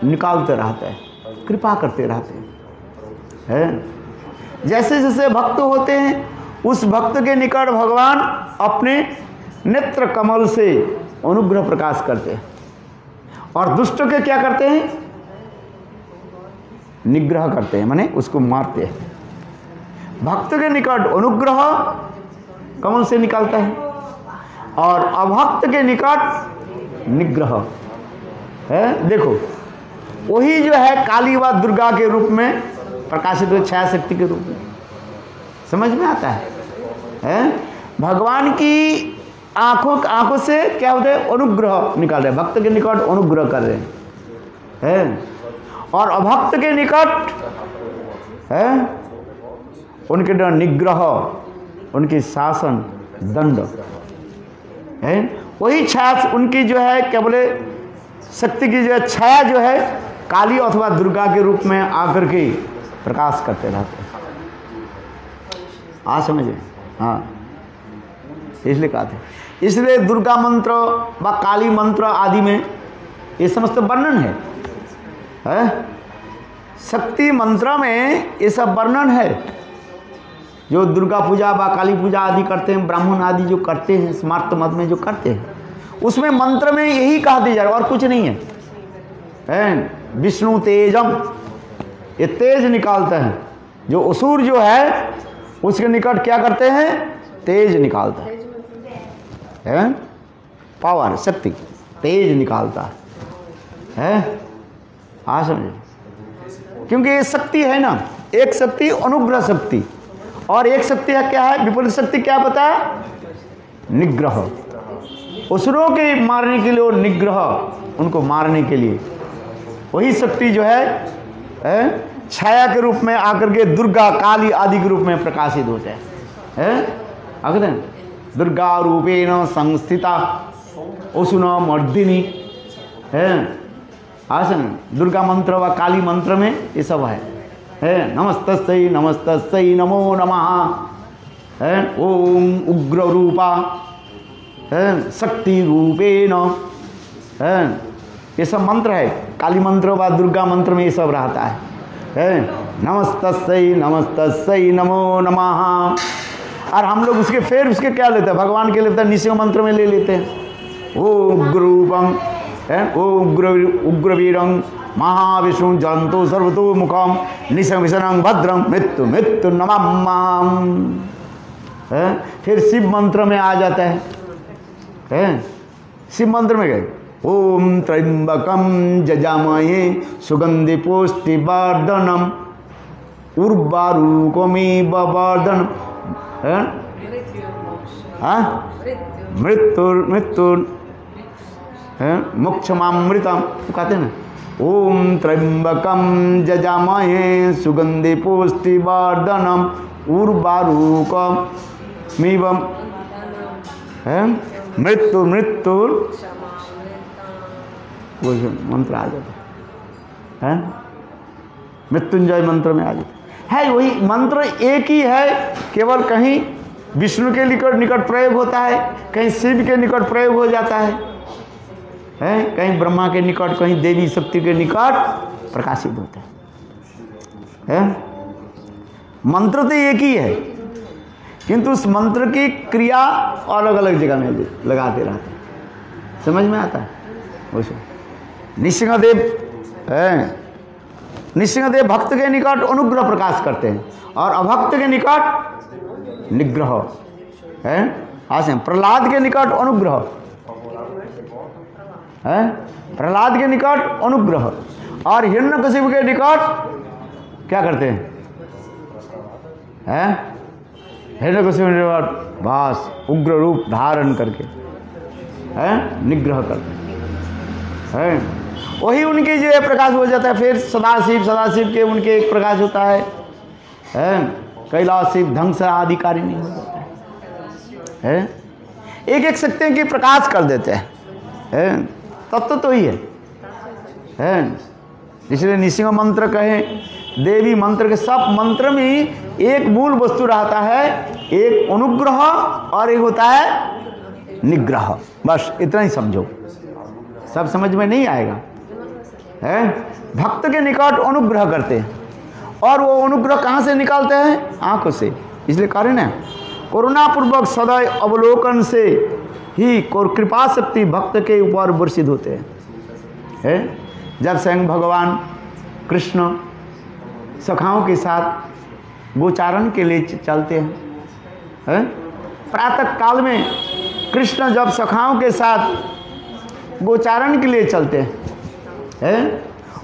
निकालते रहते हैं, कृपा करते रहते हैं। जैसे जैसे भक्त होते हैं उस भक्त के निकट भगवान अपने नेत्र कमल से अनुग्रह प्रकाश करते हैं, और दुष्टों के क्या करते हैं? निग्रह करते हैं, माने उसको मारते हैं। भक्त के निकट अनुग्रह कमल से निकालता है और अभक्त के निकट निग्रह है। देखो, वही जो है काली व दुर्गा के रूप में प्रकाशित हुए, छाया शक्ति के रूप में। समझ में आता है? भगवान की आंखों से क्या होता है? अनुग्रह निकाल रहे हैं, भक्त के निकट अनुग्रह कर रहे हैं, और अभक्त के निकट है उनके निग्रह, उनकी शासन दंड है। वही छाया उनकी जो है क्या बोले शक्ति की जो छाया जो है काली अथवा दुर्गा के रूप में आकर के प्रकाश करते रहते हैं। आज समझे? हाँ, इसलिए कहते हैं, इसलिए दुर्गा मंत्र व काली मंत्र आदि में ये समस्त वर्णन है? शक्ति मंत्र में ये सब वर्णन है। जो दुर्गा पूजा व काली पूजा आदि करते हैं, ब्राह्मण आदि जो करते हैं, स्मार्त मत में जो करते हैं, उसमें मंत्र में यही कहा दिया जा रहा है और कुछ नहीं है। विष्णु तेजम, ये तेज निकालते हैं। जो असुर जो है उसके निकट क्या करते हैं? तेज निकालता है, पावर शक्ति तेज निकालता है। हाँ समझे? क्योंकि ये शक्ति है ना, एक शक्ति अनुग्रह शक्ति और एक शक्ति है क्या है? विपरीत शक्ति क्या बताया? निग्रह। असुरों के मारने के लिए, निग्रह उनको मारने के लिए वही शक्ति जो है छाया के रूप में आकर के दुर्गा काली आदि के रूप में प्रकाशित होते हैं। दुर्गा रूपेण संस्थिता असुना मर्दिनी है। आसन दुर्गा मंत्र व काली मंत्र में ये सब है। नमस्तस्यै नमस्तस्यै नमो नमः है ओम उग्र रूपा है शक्ति रूपेण है, ये सब मंत्र है। काली मंत्र व दुर्गा मंत्र में ये सब रहता है नमस्तस्यै नमो नमः। और हम लोग उसके फिर उसके क्या लेते हैं, भगवान के लेते हैं निसिंह मंत्र में ले लेते हैं ओ उग्रूपम ओ उग्रवीरं महाविष्णु जलंतो सर्वतो मुखम निसिंह विषणं भद्रं मृत्यु मृत्यु नमाम्यहम्। फिर शिव मंत्र में आ जाता है शिव मंत्र में गए ओम त्र्यंबकम जजामहे सुगंधि पुष्टिवर्धनम उर्वारुकमिव वर्धनम मृत्युर मोक्षमामृतम कहते हैं ना। ओम त्र्यंबकम जजामहे सुगंधि पुष्टिवर्धनम उर्वारुकमिव मृत्यु वो मंत्र आ जाता है मृत्युंजय मंत्र में आ जाता है। वही मंत्र एक ही है, केवल कहीं विष्णु के निकट प्रयोग होता है, कहीं शिव के निकट प्रयोग हो जाता है कहीं ब्रह्मा के निकट, कहीं देवी शक्ति के निकट प्रकाशित होता है। मंत्र तो एक ही है, किंतु उस मंत्र की क्रिया अलग अलग जगह में लगाते रहते हैं। समझ में आता है? वैसे निसिंहदेव भक्त के निकट अनुग्रह प्रकाश करते हैं और अभक्त के निकट निग्रह है। आसे प्रहलाद के निकट अनुग्रह है, प्रहलाद के निकट अनुग्रह, और हिरण्यकशिपु के निकट क्या करते हैं हिरण्यकशिपु के निकट भास उग्र रूप धारण करके निग्रह करते हैं। वही उनके जो है प्रकाश हो जाता है। फिर सदाशिव के उनके एक प्रकाश होता है कैलाश शिव ढंग से आधिकारी नहीं हो जाता है। एक एक शक्ति की प्रकाश कर देते हैं। तत्व तो ही है इसलिए निसिंह मंत्र कहे, देवी मंत्र के सब मंत्र में एक मूल वस्तु रहता है, एक अनुग्रह और एक होता है निग्रह। बस इतना ही समझो, सब समझ में नहीं आएगा। भक्त के निकट अनुग्रह करते हैं, और वो अनुग्रह कहाँ से निकालते हैं? आंखों से। इसलिए कह रहे ना, करुणापूर्वक सदैव अवलोकन से ही कृपा शक्ति भक्त के ऊपर वर्षित होते हैं। जब स्वयं भगवान कृष्ण सखाओं के साथ गोचारण के लिए चलते हैं, प्रातः काल में कृष्ण जब सखाओं के साथ गोचारण के लिए चलते हैं,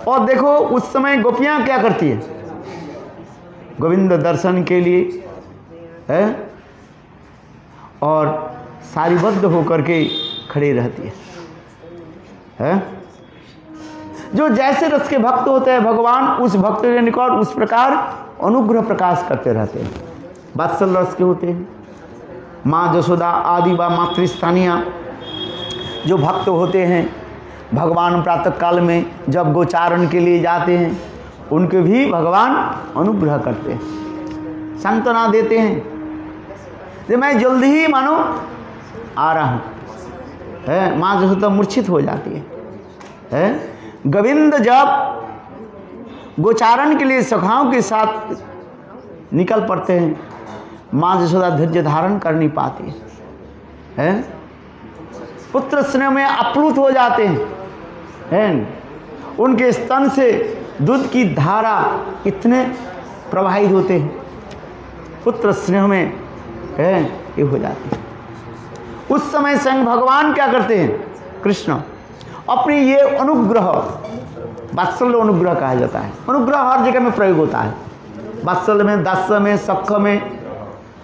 और देखो उस समय गोपियाँ क्या करती है? गोविंद दर्शन के लिए और सारिबद्ध होकर के खड़ी रहती है। जो जैसे रस के भक्त होते हैं, भगवान उस भक्त के निकट उस प्रकार अनुग्रह प्रकाश करते रहते हैं। वात्सल रस के होते हैं। माँ जसोदा आदि व मातृस्थानीय जो भक्त होते हैं, भगवान प्रातः काल में जब गोचारण के लिए जाते हैं, उनके भी भगवान अनुग्रह करते हैं, सांत्वना देते हैं कि मैं जल्दी ही मानो आ रहा हूँ। माँ जसोदा मूर्छित हो जाती है। गोविंद जब गोचारण के लिए सखाओं के साथ निकल पड़ते हैं, माँ जसोदा धैर्य धारण कर नहीं पाती है। पुत्र स्नेह में अप्लुत हो जाते हैं। उनके स्तन से दूध की धारा इतने प्रवाहित होते हैं, पुत्र स्नेह में ये हो जाते हैं। उस समय स्वयं भगवान क्या करते हैं? कृष्ण अपनी ये अनुग्रह, वात्सल्य अनुग्रह कहा जाता है। अनुग्रह हर जगह में प्रयोग होता है, वात्सल्य में, दास्य में, सख में,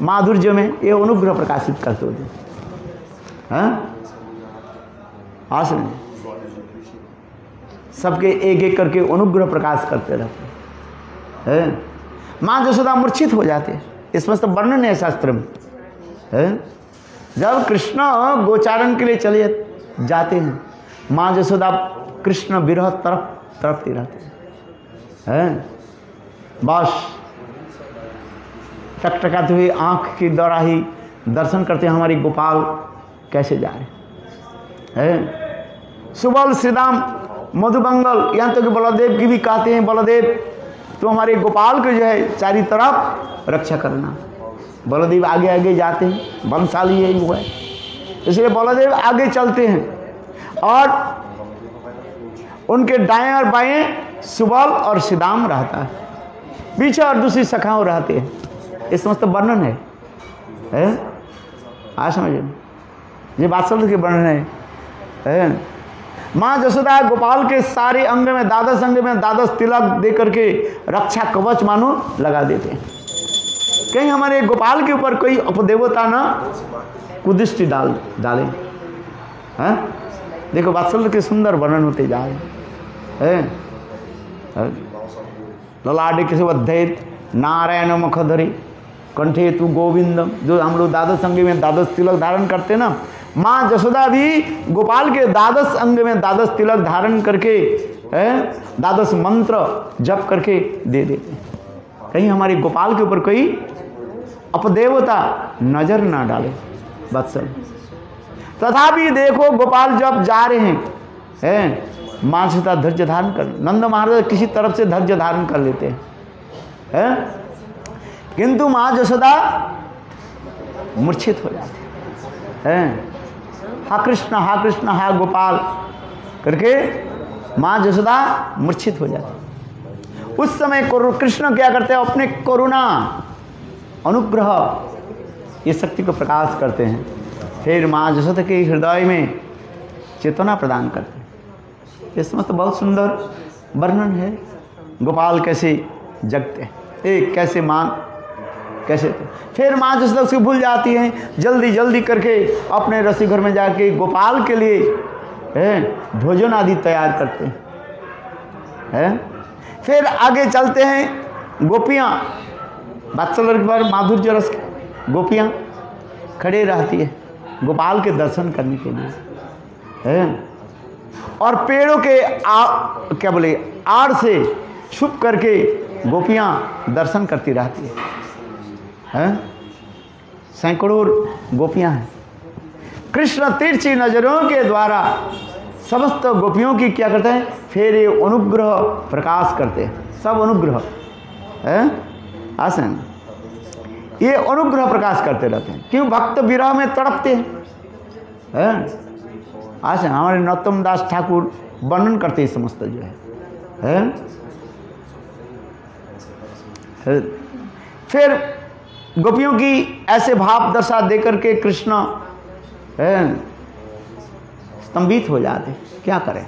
माधुर्य में, ये अनुग्रह प्रकाशित करते होते हैं। सबके एक एक करके अनुग्रह प्रकाश करते रहते हैं। माँ जसोदा मूर्छित हो जाते हैं, इसमें तो वर्णन है शास्त्र में। जब कृष्ण गोचारण के लिए चले जाते हैं, माँ जसोदा कृष्ण विरह तड़पती रहते हैं। बस टकटकाते हुए आँख की द्वारा ही दर्शन करते हैं हमारे गोपाल कैसे जा रहे हैं। सुबल श्रीराम मधुमंगल, यहाँ तो कि बलदेव की भी कहते हैं, बलदेव तो हमारे गोपाल को जो है चारी तरफ रक्षा करना। बलदेव आगे आगे जाते हैं, बलशाली यही हुआ है, इसलिए बलदेव आगे चलते हैं और उनके दाएं और बाएं सुबल और श्रीराम रहता है, पीछे और दूसरी शाखाओं रहते हैं। ये समस्त वर्णन है? आ समझे, ये वात्सल्य के वर्णन है। माँ जसोदा गोपाल के सारे अंग में, द्वादश अंग में द्वादश तिलक दे करके रक्षा कवच मानो लगा देते हैं। कहीं हमारे गोपाल के ऊपर कोई अपदेवता ना कुदृष्टि डाले हैं। देखो वात्सल्य के सुंदर वर्णन होते जा रहे हैं। ललाटे किसी अध्ययत नारायण मुखधरी कंठे तू गोविंदम, जो हम लोग द्वादश अंग में द्वादश तिलक धारण करते ना, माँ जसोदा भी गोपाल के द्वादश अंग में द्वादश तिलक धारण करके द्वादश मंत्र जप करके दे देते। कहीं हमारे गोपाल के ऊपर कोई अपदेवता नजर ना डाले वत्सल। तथापि देखो गोपाल जब जा रहे हैं, माँ जसोदा धैर्य धारण कर, नंद महाराज किसी तरफ से धैर्य धारण कर लेते हैं, किंतु माँ जसोदा मूर्छित हो जाते हैं। हा कृष्ण हा गोपाल करके माँ जसोदा मूर्छित हो जाती। उस समय कृष्ण क्या करते हैं, अपने करुणा अनुग्रह ये शक्ति को प्रकाश करते हैं, फिर माँ जसोदा के हृदय में चेतना प्रदान करते हैं। ये समस्त बहुत सुंदर वर्णन है, गोपाल कैसे जगते हैं, एक कैसे मान कैसे थे। फिर माँ जसोदा उसको भूल जाती हैं, जल्दी जल्दी करके अपने रसोई घर में जाके गोपाल के लिए भोजन आदि तैयार करते हैं। फिर आगे चलते हैं, गोपियाँ वात्सल्य के बाद माधुर्य रस गोपियाँ खड़े रहती है गोपाल के दर्शन करने के लिए, और पेड़ों के क्या बोले आड़ से छुप करके गोपियाँ दर्शन करती रहती है। सैकड़ों गोपियाँ हैं। कृष्ण तिरछी नजरों के द्वारा समस्त गोपियों की क्या करते हैं, फिर ये अनुग्रह प्रकाश करते हैं। सब अनुग्रह है आसन, ये अनुग्रह प्रकाश करते रहते हैं। क्यों? भक्त विरह में तड़पते हैं। आसन हमारे नरोत्तम दास ठाकुर वर्णन करते हैं समस्त जो है। फिर गोपियों की ऐसे भाव दशा देकर के कृष्ण स्तंभित हो जाते, क्या करें।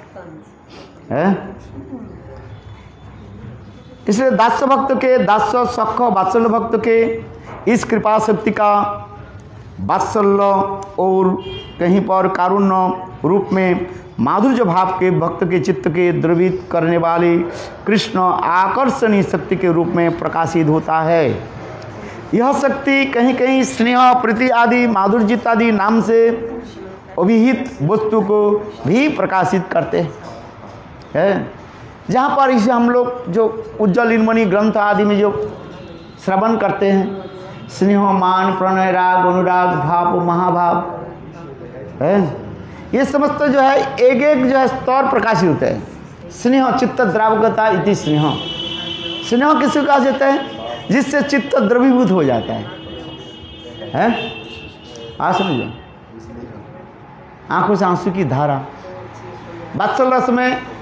इसलिए दास्य भक्त के, दास्य सख वात्सल्य भक्त के इस कृपा शक्ति का वात्सल्य और कहीं पर कारुण्य रूप में माधुर्य भाव के भक्त के चित्त के द्रवित करने वाले कृष्ण आकर्षणीय शक्ति के रूप में प्रकाशित होता है। यह शक्ति कहीं कहीं स्नेह प्रीति आदि माधुर्य आदि नाम से अभिहित वस्तु को भी प्रकाशित करते हैं। जहाँ पर इसे हम लोग जो उज्ज्वल निर्मणि ग्रंथ आदि में जो श्रवण करते हैं, स्नेह मान प्रणय राग अनुराग भाव महाभाव है, ये समस्त जो है एक एक जो है स्तर प्रकाशित होते हैं। स्नेह चित्त द्रावकता इति स्नेह, स्नेह किसको कहा जाता है, जिससे चित्त द्रवीभूत हो जाता है। आ समझो, आंखों से आंसू की धारा। वात्सल्य रस में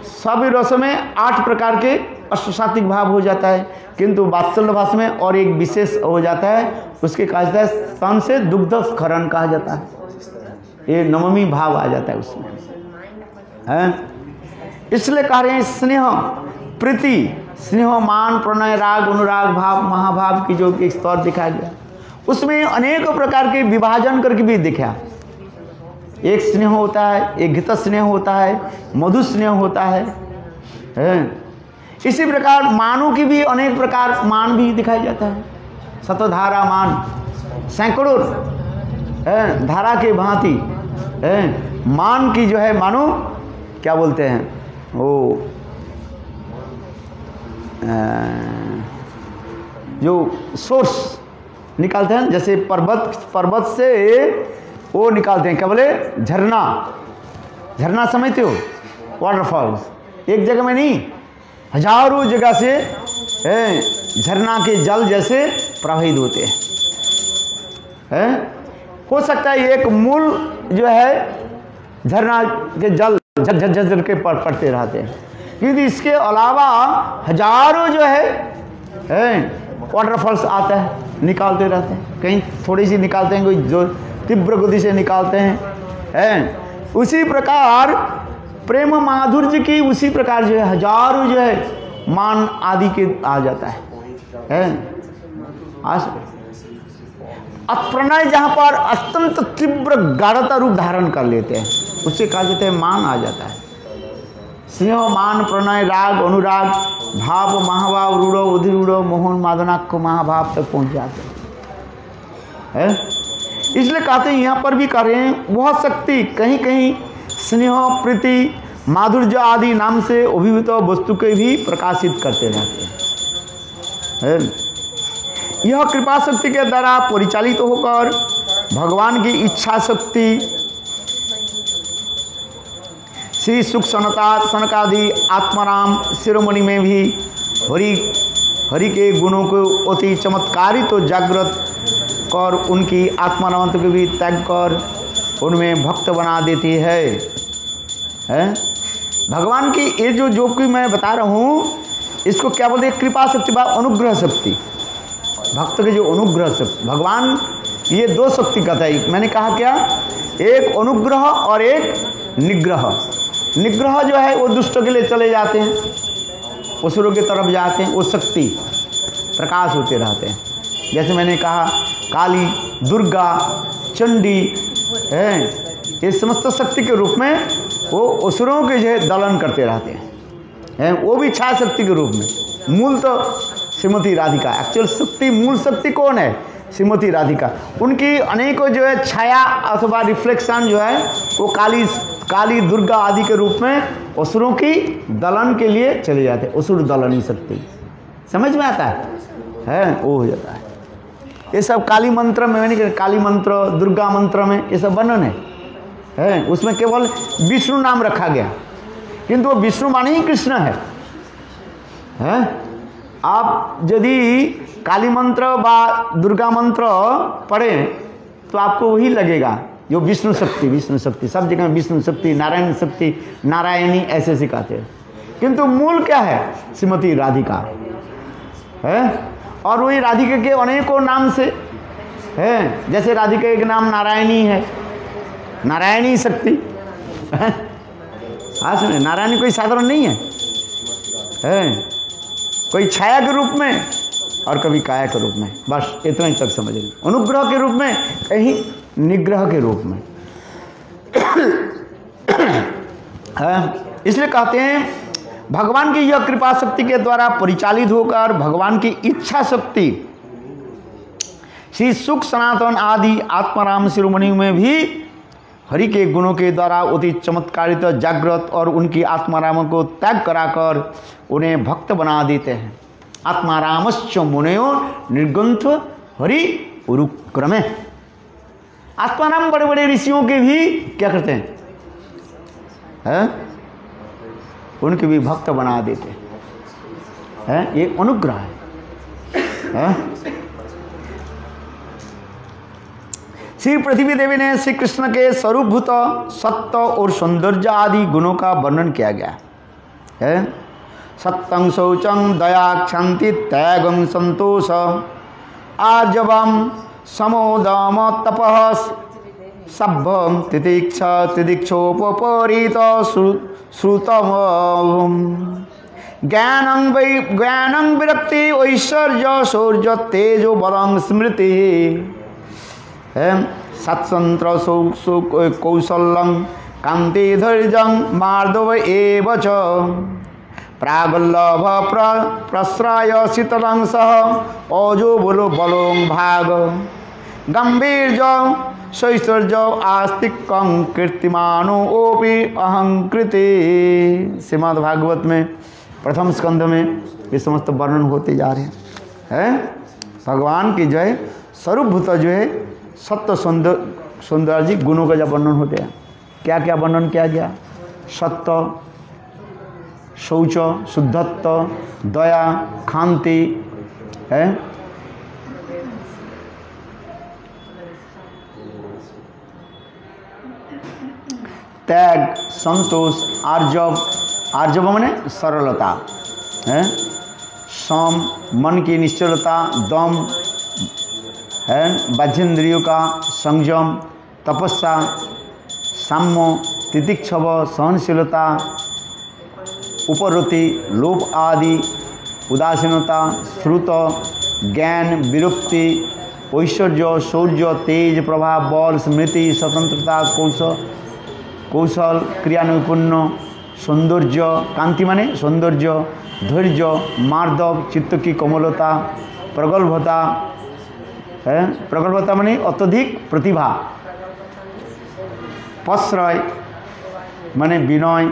सभी रसों में 8 प्रकार के अष्टसात्विक भाव हो जाता है, किंतु वात्सल्य भाष में और एक विशेष हो जाता है, उसके कहा जाता है स्तन से दुग्ध स्खलन कहा जाता है। ये नवमी भाव आ जाता है उसमें, है। इसलिए कह रहे हैं स्नेह प्रीति, स्नेह मान प्रणय राग अनुराग भाव महाभाव की जो एक स्तर दिखाया गया, उसमें अनेक प्रकार के विभाजन करके भी दिखा। एक स्नेह होता है, एक घृत स्नेह होता है, मधु स्नेह होता है। इसी प्रकार मानों की भी अनेक प्रकार मान भी दिखाया जाता है। सतधारा मान सैकड़ों धारा के भांति मान की जो है, मानो क्या बोलते हैं वो जो सोर्स निकालते हैं, जैसे पर्वत से वो निकालते हैं, क्या बोले, झरना। झरना समझते हो, वाटरफॉल्स। एक जगह में नहीं, हजारों जगह से झरना के जल जैसे प्रवाहित होते हैं। हो सकता है एक मूल जो है झरना के जल झरझर के पड़ते रहते हैं, क्योंकि इसके अलावा हजारों जो है वाटरफॉल्स आता है, निकालते रहते हैं। कहीं थोड़ी सी निकालते हैं, कोई जो तीव्र गति से निकालते हैं। उसी प्रकार प्रेम माधुर्य की उसी प्रकार जो है हजारों जो है मान आदि के आ जाता है। प्रणय जहाँ पर अत्यंत तीव्र गाढ़ता रूप धारण कर लेते हैं, उससे कहा जाता है मान आ जाता है। स्नेह, मान, प्रणय, राग, अनुराग, भाव, महाभाव, रूढ़ो, उधिरूढ़ो, मोहन, मादनाक्ष महाभाव तक पहुंच जाते हैं। इसलिए कहते हैं यहाँ पर भी करें वह शक्ति कहीं कहीं स्नेह, प्रीति, माधुर्य आदि नाम से अभिभूत वस्तु के भी प्रकाशित करते रहते हैं। यह कृपा शक्ति के द्वारा परिचालित होकर भगवान की इच्छा शक्ति श्री सुख सनकादि आत्माराम शिरोमणि में भी हरि के गुणों को अति चमत्कारित तो जागृत कर उनकी आत्मारामत्व को भी त्याग कर उनमें भक्त बना देती है। भगवान की ये जो कि मैं बता रहा हूँ, इसको क्या बोलते हैं, कृपा शक्ति व अनुग्रह शक्ति। भक्त के जो अनुग्रह शक्ति, भगवान ये दो शक्ति कहता है। मैंने कहा क्या, एक अनुग्रह और एक निग्रह। निग्रह जो है वो दुष्टों के लिए चले जाते हैं, असुरों की तरफ जाते हैं, वो शक्ति प्रकाश होते रहते हैं। जैसे मैंने कहा काली, दुर्गा, चंडी है, ये समस्त शक्ति के रूप में वो असुरों के जो है दलन करते रहते हैं। वो भी छाया शक्ति के रूप में। मूल तो श्रीमती राधिका, एक्चुअल शक्ति, मूल शक्ति कौन है, श्रीमती राधिका। उनकी अनेकों जो है छाया अथवा रिफ्लेक्शन जो है वो काली, दुर्गा आदि के रूप में असुरों की दलन के लिए चले जाते हैं। असुर दलनी शक्ति समझ में आता है वो हो जाता है। ये सब काली मंत्र में, मैंने काली मंत्र, दुर्गा मंत्र में ये सब वर्णन है। उसमें केवल विष्णु नाम रखा गया, किंतु वो विष्णु माने ही कृष्ण है। आप यदि काली मंत्र व दुर्गा मंत्र पढ़ें तो आपको वही लगेगा जो विष्णु शक्ति। सब जगह विष्णु शक्ति, नारायण शक्ति, नारायणी ऐसे सिखाते हैं, किंतु मूल क्या है, श्रीमती राधिका है। और वही राधिका के अनेकों नाम से है। जैसे राधिका एक नाम नारायणी है, नारायणी शक्ति। हाँ सुने, नारायणी कोई साधारण नहीं है, कोई छाया के रूप में और कभी काया के रूप में, बस इतना ही तक समझ लें। अनुग्रह के रूप में, कहीं निग्रह के रूप में। इसलिए कहते हैं भगवान की यह कृपा शक्ति के द्वारा परिचालित होकर भगवान की इच्छा शक्ति श्री सुख सनातन आदि आत्माराम शिरोमणि में भी हरि के गुणों के द्वारा अति चमत्कारित जागृत और उनकी आत्माराम को त्याग कराकर उन्हें भक्त बना देते हैं। आत्मारामश्च मुनयो निर्गुंथ हरि उरुक्रमे। आत्माराम बड़े बड़े ऋषियों के भी क्या करते हैं, उनके भी भक्त बना देते हैं। ये अनुग्रह है। श्री पृथ्वी देवी ने श्री कृष्ण के स्वरूपभूत सत्य और सौंदर्य आदि गुणों का वर्णन किया गया है। सत्यं शौचं दया क्षांति त्यागं संतोष आर्जवं समोदम तपः सभ्यं तितिक्षा तिदीक्षोपरीत श्रुतम ज्ञानं विरक्ति ऐश्वर्य शौर्य तेजो बलं स्मृति सत्संत्र कौशलं कांति धैर्यं मार्दव एव च प्रागल्लभ प्रश्रय शीतलं सह ओजो बलों भाग गंभीर्य सैश्वर्य आस्तिकं कीर्तिमानो ओपि अहंकृति। श्रीमद् भागवत में प्रथम स्कंध में ये समस्त वर्णन होते जा रहे हैं। भगवान की जो है स्वरूपभूत जो है सत्य सौंदर्य जी गुणों का जब वर्णन होते हैं, क्या क्या वर्णन किया गया? सत्य, शौच, शुद्धत्व, दया, खांति है, त्याग, संतोष, आर्जव, आर्जव माने सरलता है, सम मन की निश्चलता, दम है, बाह्येंद्रियों का संयम, तपस्या, साम्य, तितिक्षव, सहनशीलता, उपरति, लोभ आदि, उदासीनता, श्रुत, ज्ञान, विरक्ति, ऐश्वर्य, शौर्य, तेज, प्रभाव, बल, स्मृति, स्वतंत्रता, कौशल, क्रिया नैपुण्य, सौंदर्य, कांति माने सौंदर्य, धैर्य, मार्दव, चित्त की कोमलता, प्रगल्भता है, प्रगल्भता माने अत्यधिक प्रतिभा, प्रश्रय माने विनय,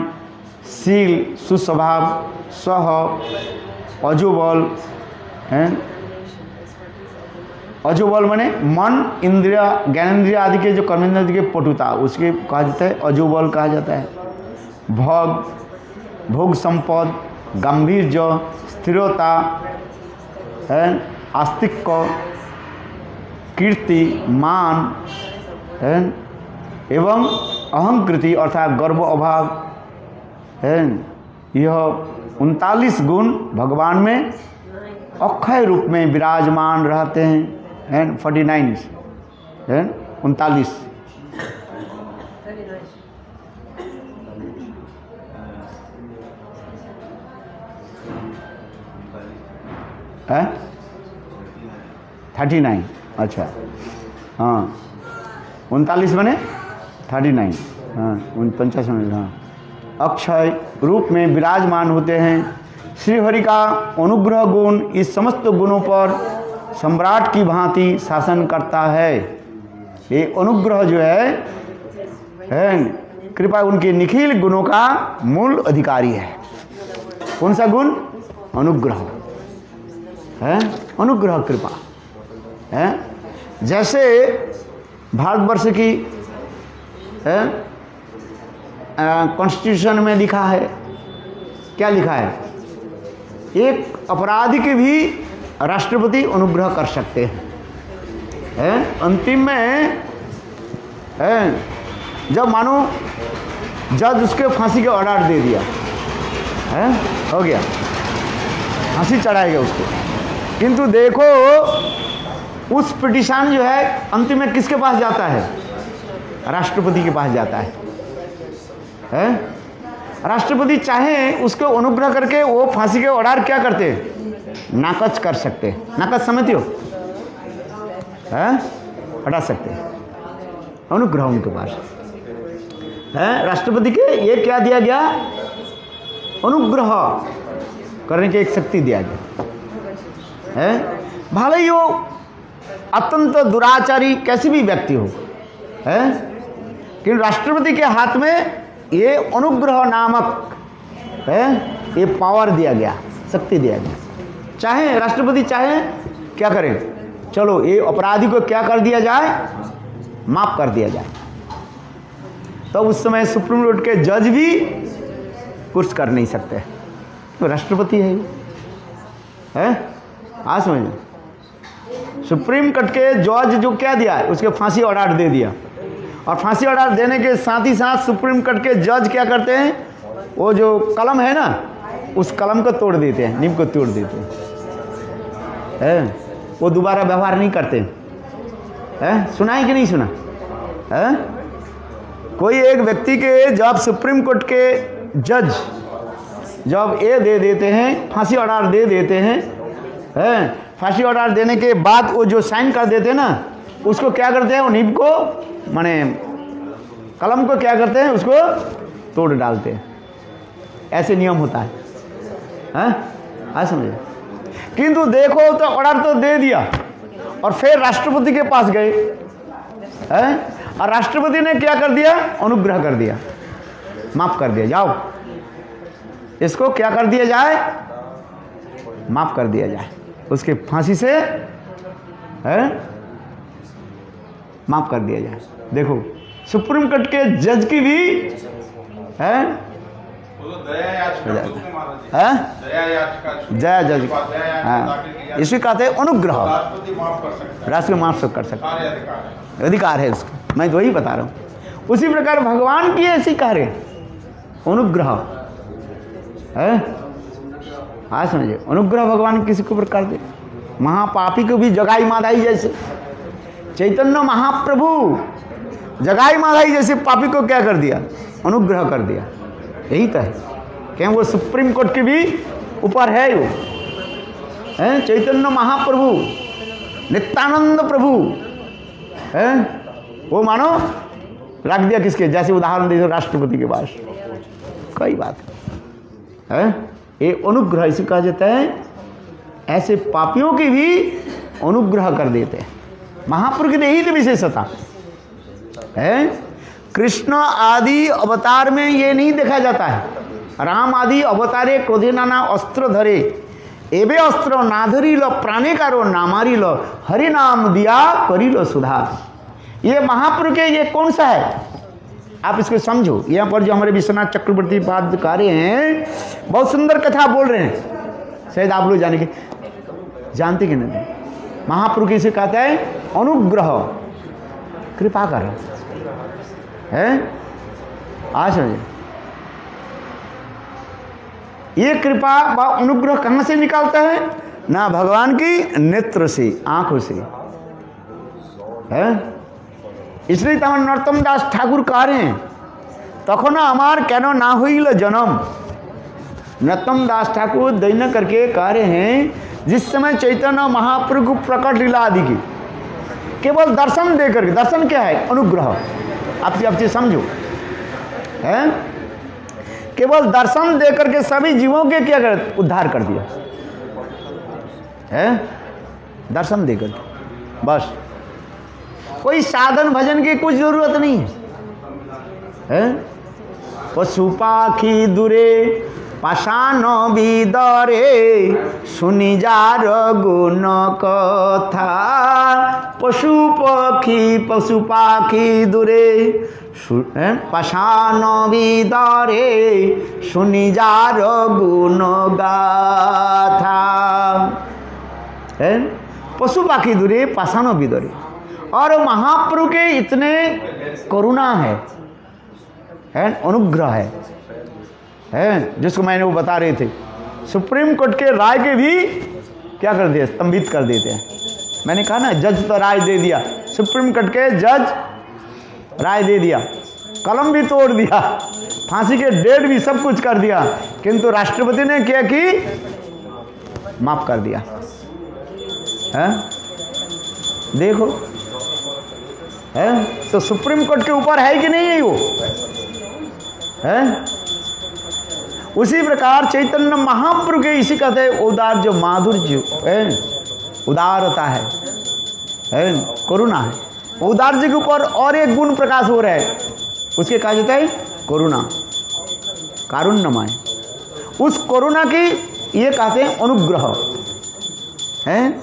शील, सुस्वभाव, सह, अजुबल है, अजुबल माने मन, इंद्रिय, ज्ञानेन्द्रिय आदि के जो कर्मेंद्रिय के पटुता, उसके कहा जाता है अजुबल कहा जाता है। भोग संपद, गांभीर्य, स्थिरता है, आस्तिक्य, कीर्ति, मान है, एवं अहंकृति अर्थात गर्व अभाव है। यह 39 गुण भगवान में अक्षय रूप में विराजमान रहते हैं। 49 है, 39 है, 39 अच्छा हाँ, 39 बने 39 हाँ, 49 हाँ, अक्षय रूप में विराजमान होते हैं। श्री हरि का अनुग्रह गुण इस समस्त गुणों पर सम्राट की भांति शासन करता है। ये अनुग्रह जो है कृपा उनके निखिल गुणों का मूल अधिकारी है। कौन सा गुण? अनुग्रह है, अनुग्रह कृपा है। जैसे भारतवर्ष की कॉन्स्टिट्यूशन में लिखा है, क्या लिखा है? एक अपराधी के भी राष्ट्रपति अनुग्रह कर सकते हैं। अंतिम में जब मानो जज उसके फांसी के ऑर्डर दे दिया है, हो गया, फांसी चढ़ाएगा उसको, किंतु देखो उस पिटीशन जो है अंतिम में किसके पास जाता है? राष्ट्रपति के पास जाता है। राष्ट्रपति चाहे उसको अनुग्रह करके वो फांसी के ऑर्डर क्या करते? नाकच कर सकते। नाकच समझते हो? हटा सकते, अनुग्रह उनके पास है। राष्ट्रपति के ये क्या दिया गया? अनुग्रह करने की एक शक्ति दिया गया है। भले ही वो अत्यंत दुराचारी कैसी भी व्यक्ति हो है, कि राष्ट्रपति के हाथ में ये अनुग्रह नामक है ये पावर दिया गया, शक्ति दिया गया। चाहे राष्ट्रपति चाहे क्या करे, चलो ये अपराधी को क्या कर दिया जाए? माफ कर दिया जाए। तो उस समय सुप्रीम कोर्ट के जज भी कुछ कर नहीं सकते, तो राष्ट्रपति है। हाँ समझ, सुप्रीम कोर्ट के जज जो क्या दिया है, उसके फांसी ऑर्डर दे दिया, और फांसी ऑर्डर देने के साथ ही साथ सुप्रीम कोर्ट के जज क्या करते हैं? वो जो कलम है ना, उस कलम को तोड़ देते हैं, नीम को तोड़ देते हैं। वो दोबारा व्यवहार नहीं करते हैं। सुना है कि नहीं सुना है? कोई एक व्यक्ति के जब सुप्रीम कोर्ट के जज जब ये दे देते हैं, फांसी ऑर्डर दे देते हैं, फांसी ऑर्डर देने के बाद वो जो साइन कर देते हैं ना, उसको क्या करते हैं? वो नीब को माने कलम को क्या करते हैं? उसको तोड़ डालते हैं। ऐसे नियम होता है। हाँ समझे? किंतु देखो तो ऑर्डर तो दे दिया और फिर राष्ट्रपति के पास गए और राष्ट्रपति ने क्या कर दिया? अनुग्रह कर दिया, माफ कर दिया, जाओ इसको क्या कर दिया जाए? माफ कर दिया जाए, उसके फांसी से है, माफ कर दिया जाए। देखो सुप्रीम कोर्ट के जज की भी है, जया जज, हाँ, इसी कहते हैं अनुग्रह। राष्ट्र माफ कर सकते, अधिकार है उसको, मैं तो वही बता रहा हूँ। उसी प्रकार भगवान की ऐसी कार्य अनुग्रह है। हाँ समझिए, अनुग्रह भगवान किसी को प्रकार दे, महापापी को भी जगाई माधाई जैसे, चैतन्य महाप्रभु जगाई माधाई जैसे पापी को क्या कर दिया, अनुग्रह कर दिया। यही तो है, क्या वो सुप्रीम कोर्ट के भी ऊपर है, वो है चैतन्य महाप्रभु, नित्यानंद प्रभु है। वो मानो रख दिया किसके, जैसे उदाहरण दे राष्ट्रपति के पास, कई बात है। ये अनुग्रह इसे कहा जाता है, ऐसे पापियों की भी अनुग्रह कर देते हैं महापुरुष की। यही तो विशेषता है। कृष्ण आदि अवतार में ये नहीं देखा जाता है। राम आदि अवतारे क्रोधे नाना अस्त्र धरे, एबे अस्त्र ना धरी लो प्राणे कारो नामारी लो, हरि नाम दिया करी लो सुधार। ये महापुरुष के ये कौन सा है, आप इसको समझो। यहाँ पर जो हमारे विश्वनाथ चक्रवर्ती पाद कार्य हैं, बहुत सुंदर कथा बोल रहे हैं, शायद आप लोग जानते कि नहीं। महापुरुष इसे कहता है अनुग्रह, कृपा कर है। आज समझे, ये कृपा व अनुग्रह कहाँ से निकालता है ना, भगवान की नेत्र से, आंखों से है। इसलिए तो नरोत्तम दास ठाकुर कह रहे हैं, तखन हमार केन ना हुईल जन्म। नरोत्तम दास ठाकुर दैन्य करके कह रहे हैं, जिस समय चैतन्य महाप्रभु प्रकट लीला आदि की केवल दर्शन दे करके, दर्शन क्या है, अनुग्रह, आप समझो है। केवल दर्शन दे करके सभी जीवों के क्या कर, उद्धार कर दिया है, दर्शन दे करके बस। कोई साधन भजन की कुछ जरूरत नहीं है। पशु पाखी दूरे पाषाण विदरे, सुनि जार गुण कथा। पशु पाखी दूरे पाषाण विदरे, सुनि जार गुण गाथा। पशु पाखी दूरे पाषाण विदरे, और महाप्रभु के इतने करुणा है, अनुग्रह है, जिसको मैंने वो बता रहे थे। सुप्रीम कोर्ट के राय के भी क्या कर दिया, स्तंभित कर देते हैं। मैंने कहा ना, जज तो राय दे दिया, सुप्रीम कोर्ट के जज राय दे दिया, कलम भी तोड़ दिया, फांसी के डेट भी सब कुछ कर दिया, किंतु राष्ट्रपति ने क्या की, माफ कर दिया है। देखो है, तो सुप्रीम कोर्ट के ऊपर है कि नहीं है वो है। उसी प्रकार चैतन्य महाप्रभु के इसी कहते हैं उदार, जो माधुर्य है, उदारता है, करुणा है। उदार जी के ऊपर और एक गुण प्रकाश हो रहा है, उसके कहा जाता है करुणा, कारुण्यमय। उस करुणा की ये कहते हैं अनुग्रह है,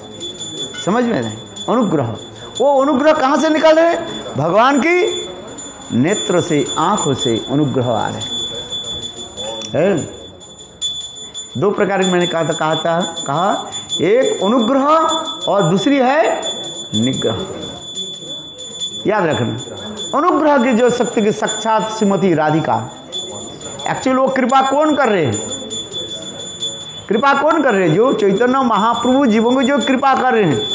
समझ में नहीं, अनुग्रह। वो अनुग्रह कहाँ से निकल रहे, भगवान की नेत्र से, आंखों से अनुग्रह आ रहे हैं। दो प्रकार की मैंने कहा, एक अनुग्रह और दूसरी है निग्रह। याद रखना, अनुग्रह की जो शक्ति की साक्षात श्रीमती राधिका, एक्चुअली वो कृपा कौन कर रहे हैं, कृपा कौन कर रहे हैं, जो चैतन्य महाप्रभु जीवों को जो कृपा कर रहे हैं,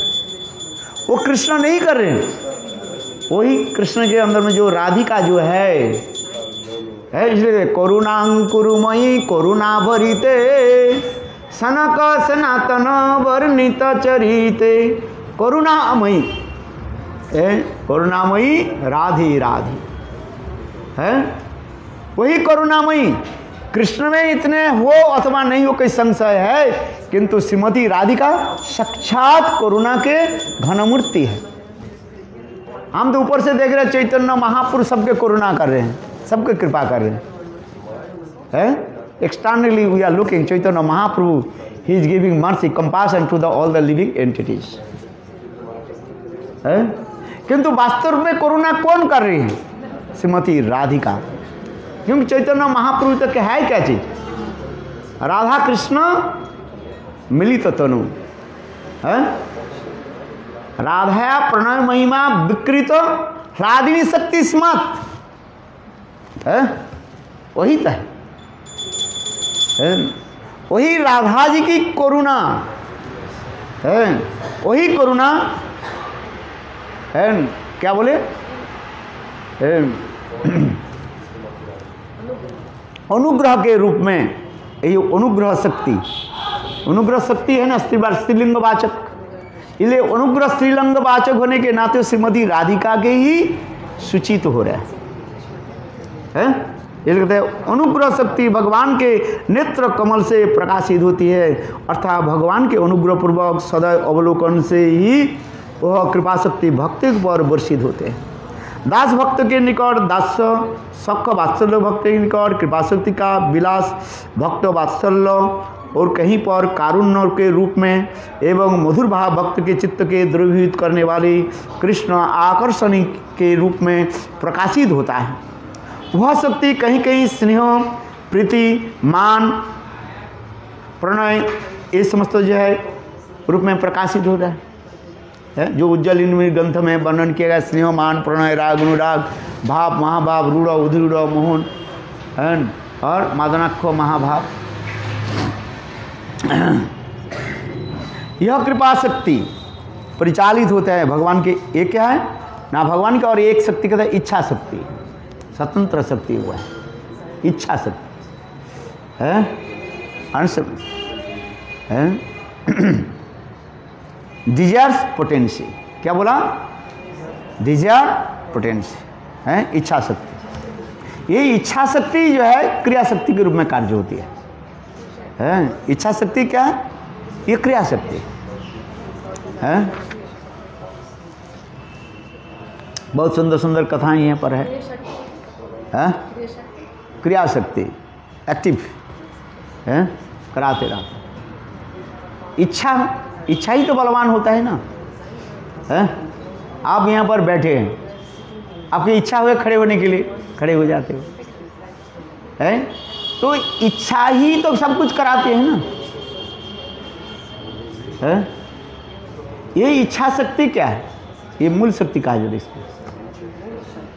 वो कृष्ण नहीं कर रहे हैं। वही कृष्ण के अंदर में जो राधिका जो है, इसलिए करुणांकुरुमयी करुणा भरिते, सनक सनातन वर्णित चरिते। करुणामयी करुणामयी राधे राधे है, वही करुणामयी। कृष्ण में इतने हो अथवा नहीं हो कोई संशय है, किंतु श्रीमती राधिका साक्षात करुणा के घनमूर्ति है। हम तो ऊपर से देख रहे हैं, चैतन्य महापुरुष सबके करुणा कर रहे हैं, सबके कृपा कर रहे हैं। Externally we are looking, Chaitanya Mahaprabhu, he is giving mercy, compassion to the all the living entities. है? किंतु वास्तव में करुणा कौन कर रही है? श्रीमती राधिका। क्योंकि चैतन्य महाप्रभु तक है क्या चीज? राधा कृष्ण मिलित तनु है, राधाया प्रणय महिमा विकृत ह्लादिनी शक्ति स्मत है, वही तो है, वही राधा जी की करुणा है, वही करुणा है। क्या बोले? अनुग्रह के रूप में, ये अनुग्रह शक्ति है ना, स्त्रीलिंग वाचक, इसलिए अनुग्रह स्त्रीलिंग वाचक होने के नाते श्रीमती राधिका के ही सूचित हो रहा है। इसलिए कहते हैं अनुग्रह शक्ति भगवान के नेत्र कमल से प्रकाशित होती है, अर्थात भगवान के अनुग्रह पूर्वक सदैव अवलोकन से ही वह कृपा शक्ति भक्ति पर वर्षित होते हैं। दास भक्त के निकट दास्य, सख वात्सल्य भक्त के निकट कृपा शक्ति का विलास भक्त वात्सल्य, और कहीं पर कारुण्य के रूप में एवं मधुर भाव भक्त के चित्त के द्रवीभूत करने वाली कृष्ण आकर्षण के रूप में प्रकाशित होता है। वह शक्ति कहीं कहीं स्नेह, प्रीति, मान, प्रणय, ये समस्त जो है रूप में प्रकाशित होता है। जो उज्जवल इनमें ग्रंथ में वर्णन किया गया, स्नेह, मान, प्रणय, राग, अनुराग, भाव, महाभाव, रूढ़, उधिरूढ़, मोहन और मादनाख्य महाभाव, यह कृपा शक्ति परिचालित होता है भगवान के। एक क्या है ना, भगवान का, और एक शक्ति कहता है इच्छा शक्ति, स्वतंत्र शक्ति हुआ है, इच्छा शक्ति है, अंश है, डिजायर्स पोटेंसी। क्या बोला? डिजायर पोटेंसी है, इच्छा शक्ति। ये इच्छा शक्ति जो है क्रिया शक्ति के रूप में कार्य होती है। इच्छा शक्ति क्या है? ये क्रिया शक्ति है। बहुत सुंदर सुंदर कथाएं यहाँ पर है। क्रिया शक्ति एक्टिव है, कराते रहते। इच्छा ही तो बलवान होता है ना। आप यहाँ पर बैठे हैं, आपकी इच्छा हुए खड़े होने के लिए, खड़े हो जाते हो है, तो इच्छा ही तो सब कुछ कराते हैं ना। है? ये इच्छा शक्ति क्या है? ये मूल शक्ति कहा जो इसको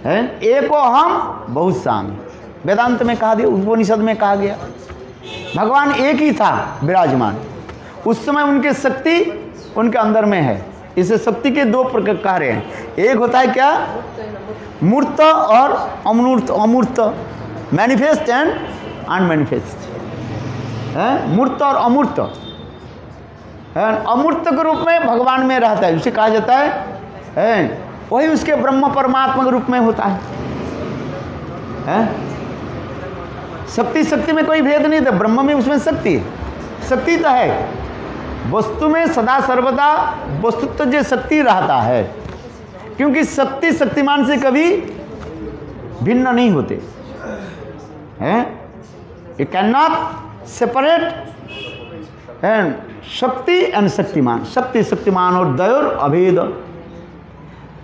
है। एको हम बहुत सामी, वेदांत में कहा दिया, उपनिषद में कहा गया। भगवान एक ही था विराजमान, उस समय उनकी शक्ति उनके अंदर में है। इसे शक्ति के दो प्रकार हैं। एक होता है क्या? मूर्त और अमूर्त। अमूर्त मैनिफेस्ट एंड अनमैनिफेस्ट है, मूर्त और अमूर्त है। अमूर्त के रूप में भगवान में रहता है, उसे कहा जाता है वही उसके ब्रह्म परमात्मा के रूप में होता है। शक्ति में कोई भेद नहीं था, ब्रह्म में उसमें शक्ति है, शक्ति तो है। वस्तु में सदा सर्वदा वस्तुत्व जो शक्ति रहता है, क्योंकि शक्ति शक्तिमान से कभी भिन्न नहीं होते हैं। You can not separate and शक्ति एंड शक्तिमान। शक्ति शक्तिमान और दयोर अभेद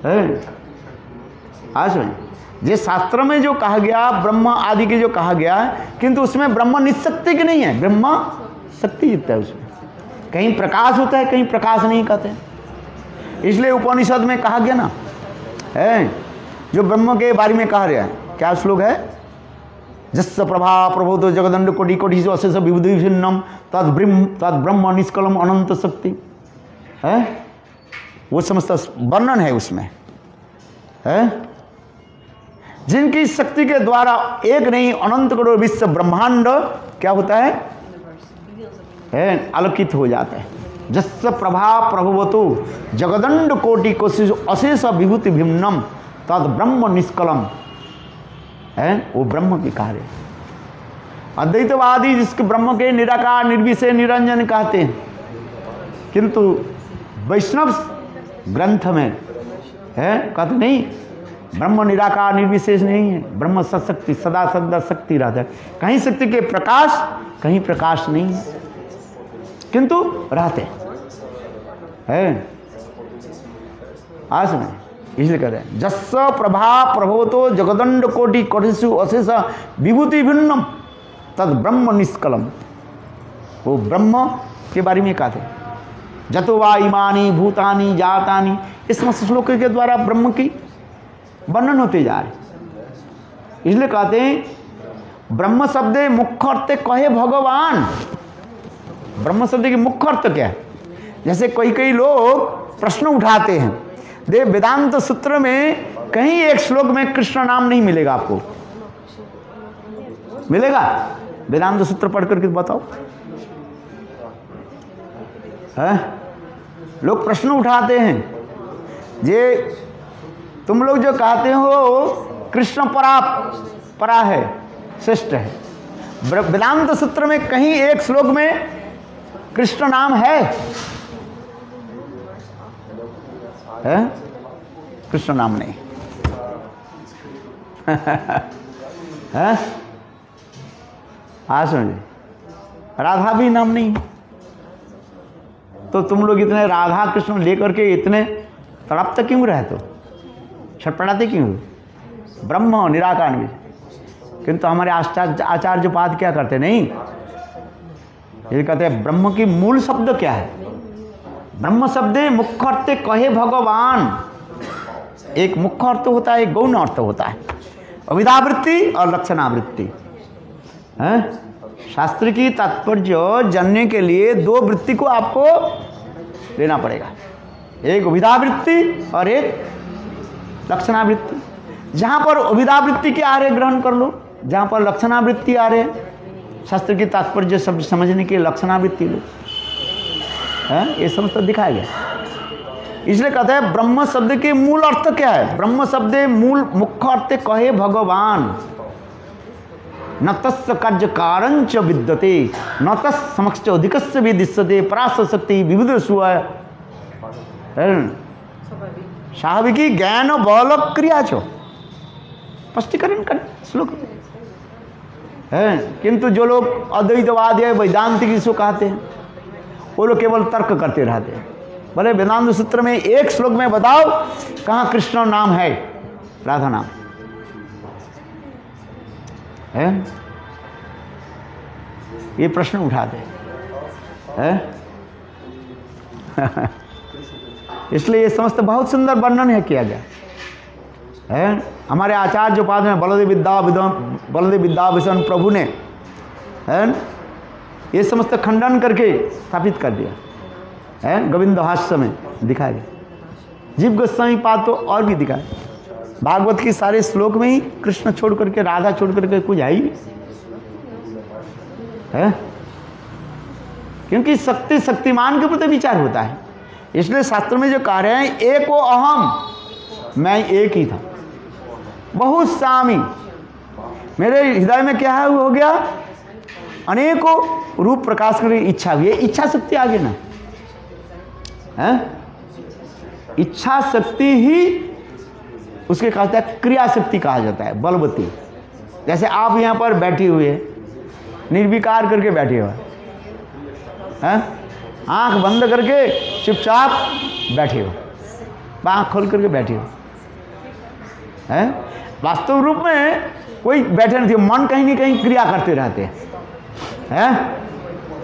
है। आज में ये शास्त्र में जो कहा गया, ब्रह्म आदि के जो कहा गया है, किंतु उसमें ब्रह्म निशक्ति की नहीं है, ब्रह्म शक्ति युक्त है। उसमें कहीं प्रकाश होता है, कहीं प्रकाश नहीं कहते हैं। इसलिए उपनिषद में कहा गया ना है, जो ब्रह्म के बारे में कहा गया है, क्या श्लोक है? जस्य प्रभा प्रभोतो जगदंड कोटि कोटि अशेष विबुधि भिन्नम तद ब्रह्म निष्कलम अनंत शक्ति है। वो समस्त वर्णन है उसमें है। जिनकी शक्ति के द्वारा एक नहीं अनंत करोड़ विश्व ब्रह्मांड क्या होता है? आलोकित हो जाता है। जस्य प्रभा प्रभवतो जगदंड कोटि कोटि अशेष विभूति भिन्नम तद ब्रह्म निष्कलम है, वो ब्रह्म की कार्य। अद्वैतवादी जिसके ब्रह्म के निराकार निर्विशेष निरंजन कहते हैं, किंतु वैष्णव ग्रंथ में है कहते नहीं, ब्रह्म निराकार निर्विशेष नहीं है, ब्रह्म सशक्ति सदा सदा शक्ति रहता है। कहीं शक्ति के प्रकाश, कहीं प्रकाश नहीं है, किंतु रहते हैं। आज में इसलिए कह रहे हैं जस्स प्रभा प्रभवतो जगदंड कोटि कोटिषु अशेष विभूति भिन्नम तद ब्रह्म निष्कलम। वो ब्रह्म के बारे में कहते हैं जतो वा इमानी भूतानी जातानी। इस श्लोक के द्वारा ब्रह्म की वर्णन होते जा रहे। इसलिए कहते हैं ब्रह्म शब्द मुख्य अर्थ कहे भगवान। ब्रह्म शब्द की मुख्य अर्थ क्या है? जैसे कई लोग प्रश्न उठाते हैं, दे वेदांत सूत्र में कहीं एक श्लोक में कृष्ण नाम नहीं मिलेगा। आपको मिलेगा? वेदांत सूत्र पढ़ करके बताओ। है? लोग प्रश्न उठाते हैं, जे तुम लोग जो कहते हो कृष्ण परा है, श्रेष्ठ है, वेदांत सूत्र में कहीं एक श्लोक में कृष्ण नाम है? कृष्ण नाम नहीं है। हाँ समझे, राधा भी नाम नहीं। तो तुम लोग इतने राधा कृष्ण लेकर के इतने तड़पते क्यों रहते हो, छटपटाते क्यों? ब्रह्म निराकार भी, किंतु हमारे आचार्य पाद क्या करते? नहीं, ये कहते हैं ब्रह्म की मूल शब्द क्या है? ब्रह्म शब्द मुख्य अर्थ कहे भगवान। एक मुख्य अर्थ होता है, एक गौण अर्थ होता है, अविधावृत्ति और लक्षणावृत्ति। शास्त्र की तात्पर्य जानने के लिए दो वृत्ति को आपको लेना पड़ेगा, एक अविधावृत्ति और एक लक्षणावृत्ति। जहां पर अविधावृत्ति के आ रहे ग्रहण कर लो, जहां पर लक्षणावृत्ति आ रहे शास्त्र की तात्पर्य शब्द समझने के लक्षणावृत्ति लो। ये समझ दिखाया गया। इसलिए कहते हैं ब्रह्म शब्द के मूल अर्थ क्या है? ब्रह्म शब्द मूल मुख्य अर्थ कहे भगवान। न तस्य कार्य कारणच विद्यते न तस् समक्ष अधिकस्य विदिश्यते परास शक्ति विविध सुय स्वाभाविकी ज्ञान बल क्रिया छो स्पष्टीकरण कर श्लोक है। किंतु जो लोग अद्वैतवाद है वैदांतिक इसको कहते हैं, वो लोग केवल तर्क करते रहते हैं। बोले वेदांत सूत्र में एक श्लोक में बताओ कहाँ कृष्ण नाम है, राधा नाम है? ये प्रश्न उठाते हैं। इसलिए ये समस्त बहुत सुंदर वर्णन है किया गया है। हमारे आचार्य पाद में बलदेव विद्याभूषण प्रभु ने है ये समस्त खंडन करके स्थापित कर दिया है। गोविंद भाष्य में दिखाया गया। जीव गोस्वामी पाद तो और भी दिखाया। भागवत के सारे श्लोक में ही कृष्ण छोड़ करके राधा छोड़ करके कुछ है ही है, क्योंकि शक्ति शक्तिमान के प्रति विचार होता है। इसलिए शास्त्र में जो कह रहे हैं एको अहम, मैं एक ही था, बहुत सामी, मेरे हृदय में क्या है वो हो गया अनेकों रूप प्रकाश करने की इच्छा हुई। इच्छा शक्ति आगे ना है, इच्छा शक्ति ही उसके कहते हैं क्रिया शक्ति कहा जाता है, बलवती। जैसे आप यहाँ पर बैठे हुए हैं, निर्विकार करके बैठे हुए हैं, आंख बंद करके चुपचाप बैठे हो, आंख खोल करके बैठे हो हैं। वास्तव रूप में कोई बैठे नहीं थे, मन कहीं ना कहीं क्रिया करते रहते हैं।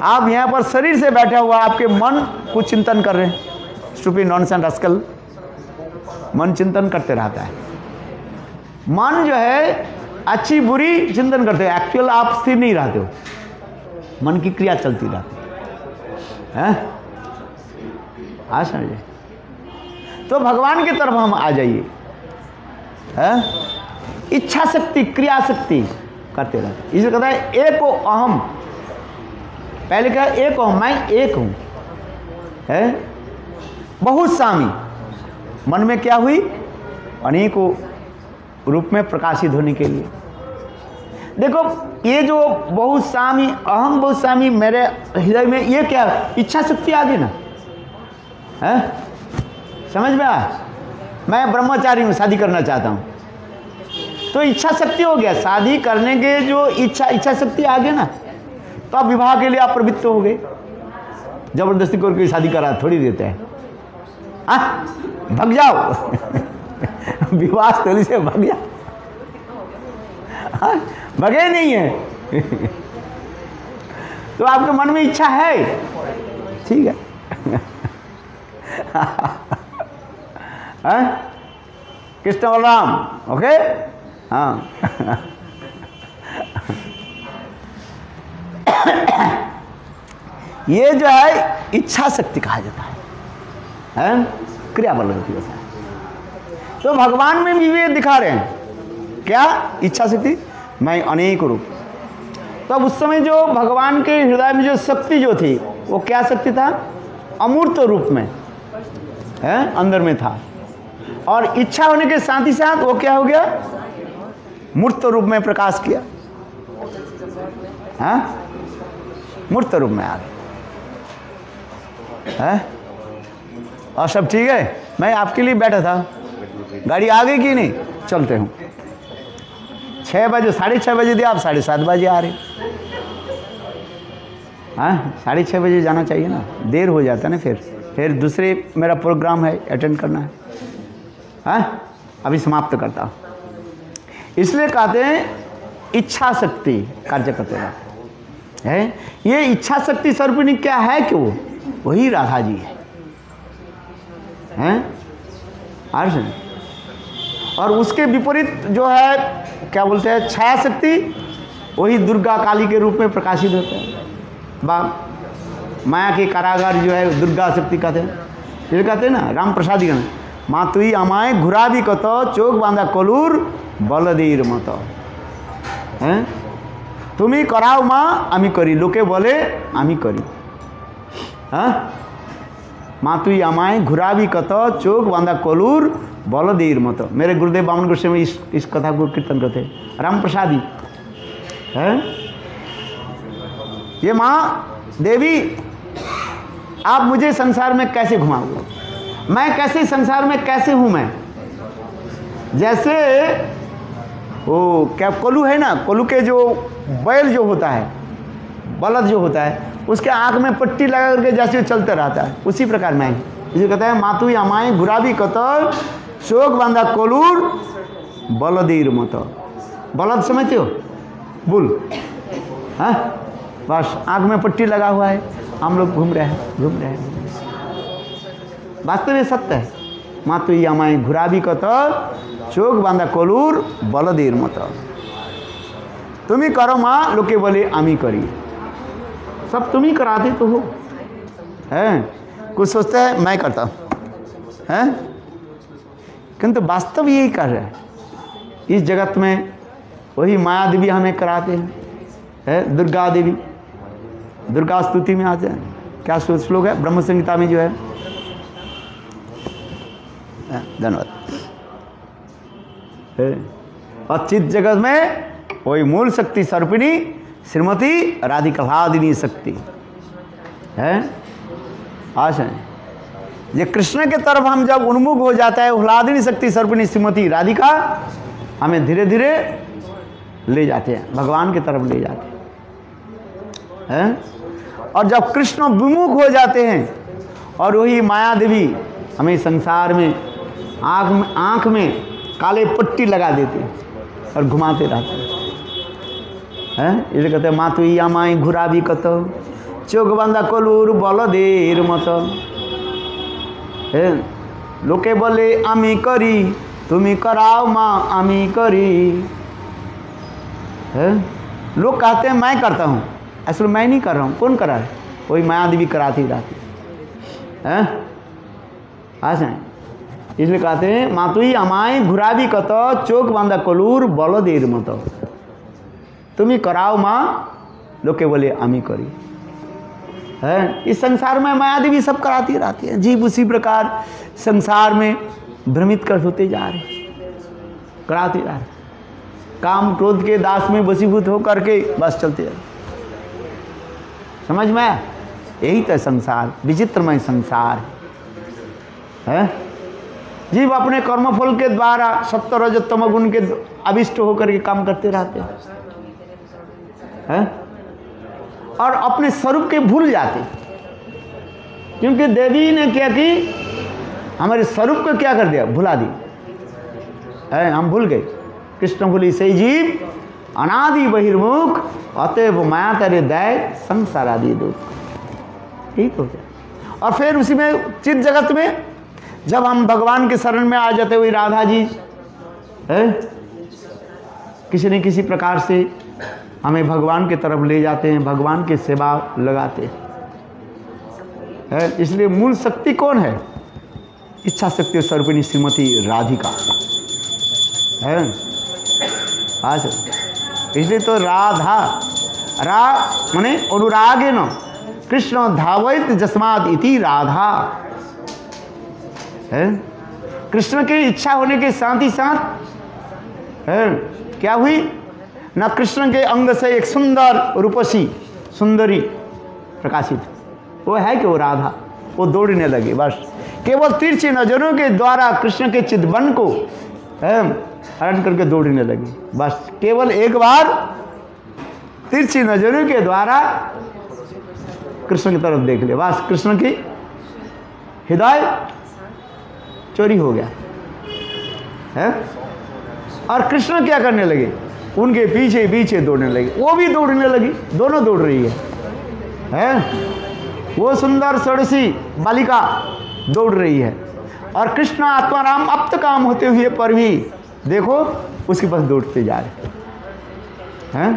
आप यहाँ पर शरीर से बैठा हुआ, आपके मन कुछ चिंतन कर रहे हैं, स्टूपिड नॉनसेंस आजकल मन चिंतन करते रहता है। मन जो है अच्छी बुरी चिंतन करते हैं, एक्चुअल आप स्थिर नहीं रहते हो, मन की क्रिया चलती रहती है। आज समझे तो भगवान की तरफ हम आ जाइए, इच्छा शक्ति क्रिया शक्ति करते रहते। इसे कहता है एको अहम, पहले क्या एक अहम, मैं एक हूं है। बहुत सामी, मन में क्या हुई अनेकों रूप में प्रकाशित होने के लिए। देखो ये जो बहुत सामी, अहम बहुत सामी मेरे हृदय में, ये क्या इच्छा शक्ति आ गई ना है, समझ में आया? मैं ब्रह्मचारी हूँ, शादी करना चाहता हूँ, तो इच्छा शक्ति हो गया, शादी करने के जो इच्छा शक्ति आ गई ना, तो आप विवाह के लिए आप प्रवृत्त हो गए। जबरदस्ती करके शादी करा थोड़ी देते हैं भाग जाओ विवाह स्थली से भाग जाओ, भगे नहीं है तो आपके मन में इच्छा है, ठीक है कृष्ण बलराम, ओके, हाँ ये जो है इच्छा शक्ति कहा जाता है क्रिया बल होती है। तो भगवान में भी वे दिखा रहे हैं क्या, इच्छा शक्ति, मैं अनेक रूप। तो अब उस समय जो भगवान के हृदय में जो शक्ति जो थी वो क्या शक्ति था, अमूर्त रूप में है, अंदर में था, और इच्छा होने के साथ ही साथ वो क्या हो गया, मूर्त रूप में प्रकाश किया, मूर्त रूप में आ गया है। और सब ठीक है, मैं आपके लिए बैठा था, गाड़ी आ गई कि नहीं, चलते हूँ 6 बजे, 6:30 बजे दिया, आप 7:30 बजे आ रहे, हाँ 6:30 बजे जाना चाहिए ना, देर हो जाता है ना, फिर दूसरे मेरा प्रोग्राम है, अटेंड करना है, हाँ अभी समाप्त करता हूँ। इसलिए कहते हैं इच्छा शक्ति कार्य करते है। ये इच्छा शक्ति सर्पिणी क्या है कि वो वही राधा जी है, और उसके विपरीत जो है क्या बोलते हैं छाया शक्ति, वही दुर्गा काली के रूप में प्रकाशित होता है। माया के कारागार जो है दुर्गा शक्ति कहते हैं, ये कहते हैं ना राम प्रसादी का, माँ तुई अमाय घुराबी कत चोक बांधा कलूर बलदीर मत, हैं तुम्हें कराओ माँ आमी करी, लोके बोले आमी करी, हाँ माँ तुई अमाय घुराबी कत चोक बांधा कलूर बलदीर मत। मेरे गुरुदेव बामन गोस्वामी इस कथा को कीर्तन करते, राम प्रसादी है, ये माँ देवी आप मुझे संसार में कैसे घुमाओगे, मैं कैसे संसार में कैसे हूं मैं, जैसे वो क्या कोलू है ना, कोलू के जो बैल जो होता है, बलद जो होता है, उसके आंख में पट्टी लगा करके जैसे चलता रहता है, उसी प्रकार मैं, इसे कहता है मातु अमाय गुराबी कतर चोक बांधा कोलूर बलदीर मत। बलद समझते हो, बुल, हाँ बस आंख में पट्टी लगा हुआ है, हम लोग घूम रहे हैं, वास्तव में सत्य है। मातु अमाय घुराबी कतर चोक बांधा कोलूर बलदीर मत, तुम ही करो माँ, लोके बोले आमी करी, सब तुम ही कराते तो हो, हैं कुछ सोचते हैं मैं करता हूँ, हैं किंतु वास्तव यही कर रहे हैं इस जगत में, वही माया देवी हमें कराते हैं, दुर्गा देवी, दुर्गा स्तुति में आते हैं, क्या श्लोक है ब्रह्म संहिता में जो है, धन्यवाद, अचित जगत में वही मूल शक्ति सर्पिणी श्रीमती राधिकादिनी शक्ति है। आशा है ये कृष्ण के तरफ हम जब उन्मुख हो जाता है, ह्लादिनी शक्ति सर्पिणी श्रीमती राधिका हमें धीरे धीरे ले जाते हैं, भगवान की तरफ ले जाते हैं, और जब कृष्ण विमुख हो जाते हैं और वही माया देवी हमें संसार में आँख में काले पट्टी लगा देते हैं और घुमाते रहते हैं, इसे कहते हैं मातु अमाय घुराबी कत चोक बांधा कलूर बलदेर मत, लोके बोले आमी करी, तुम्हें कराओ माँ आमी करी, लोग कहते हैं मैं करता हूँ, असल मैं नहीं कर रहा हूँ, कौन करा है, वही माया देवी कराती रहती है, ऐसा इसलिए कहते हैं मातुई अमाय घुराबी कत चोक बांधा कलूर बलदेर मत, तुम्हें कराओ माँ, लोके बोले आमी करी, है इस संसार में माया देवी सब कराती रहती है, जीव उसी प्रकार संसार में भ्रमित कर होते जा रहे, कराते जा रहे, काम क्रोध के दास में वशीभूत हो करके बस चलते जा, समझ में आया, यही तो संसार विचित्रमय संसार है। जीव अपने कर्मफल के द्वारा सत्व रजत तम गुण के अभिष्ट होकर के काम करते रहते हैं, और अपने स्वरूप के भूल जाते, क्योंकि देवी ने क्या की, हमारे स्वरूप को क्या कर दिया, भुला दी, हम भूल गए। कृष्ण भूली से जीव अनादि बहिर्मुख, अतएव माया तेरे दय संसार आदि दुख। ठीक हो गया। और फिर उसी में चित जगत में जब हम भगवान के शरण में आ जाते हुए राधा जी किसी न किसी प्रकार से हमें भगवान की तरफ ले जाते हैं, भगवान की सेवा लगाते हैं। इसलिए मूल शक्ति कौन है? इच्छा शक्ति स्वरूपिणी श्रीमती राधिका है। आज इसलिए तो राधा माने अनुरागे न कृष्ण धावैत जस्माद इति राधा है। कृष्ण की इच्छा होने के साथ ही साथ है क्या हुई ना, कृष्ण के अंग से एक सुंदर रूपसी सुंदरी प्रकाशित, वो है कि वो राधा, वो दौड़ने लगे। बस केवल तिरछी नजरों के द्वारा कृष्ण के चितवन को हरण करके दौड़ने लगे। बस केवल एक बार तिरछी नजरों के द्वारा कृष्ण की तरफ देख ले, बस कृष्ण की हृदय चोरी हो गया है। और कृष्ण क्या करने लगे, उनके पीछे पीछे दौड़ने लगे, वो भी दौड़ने लगी, दोनों दौड़ रही है? वो सुंदर षोडशी बालिका दौड़ रही है और कृष्ण आत्माराम अप्त काम होते हुए पर भी देखो उसके पास दौड़ते जा रहे हैं।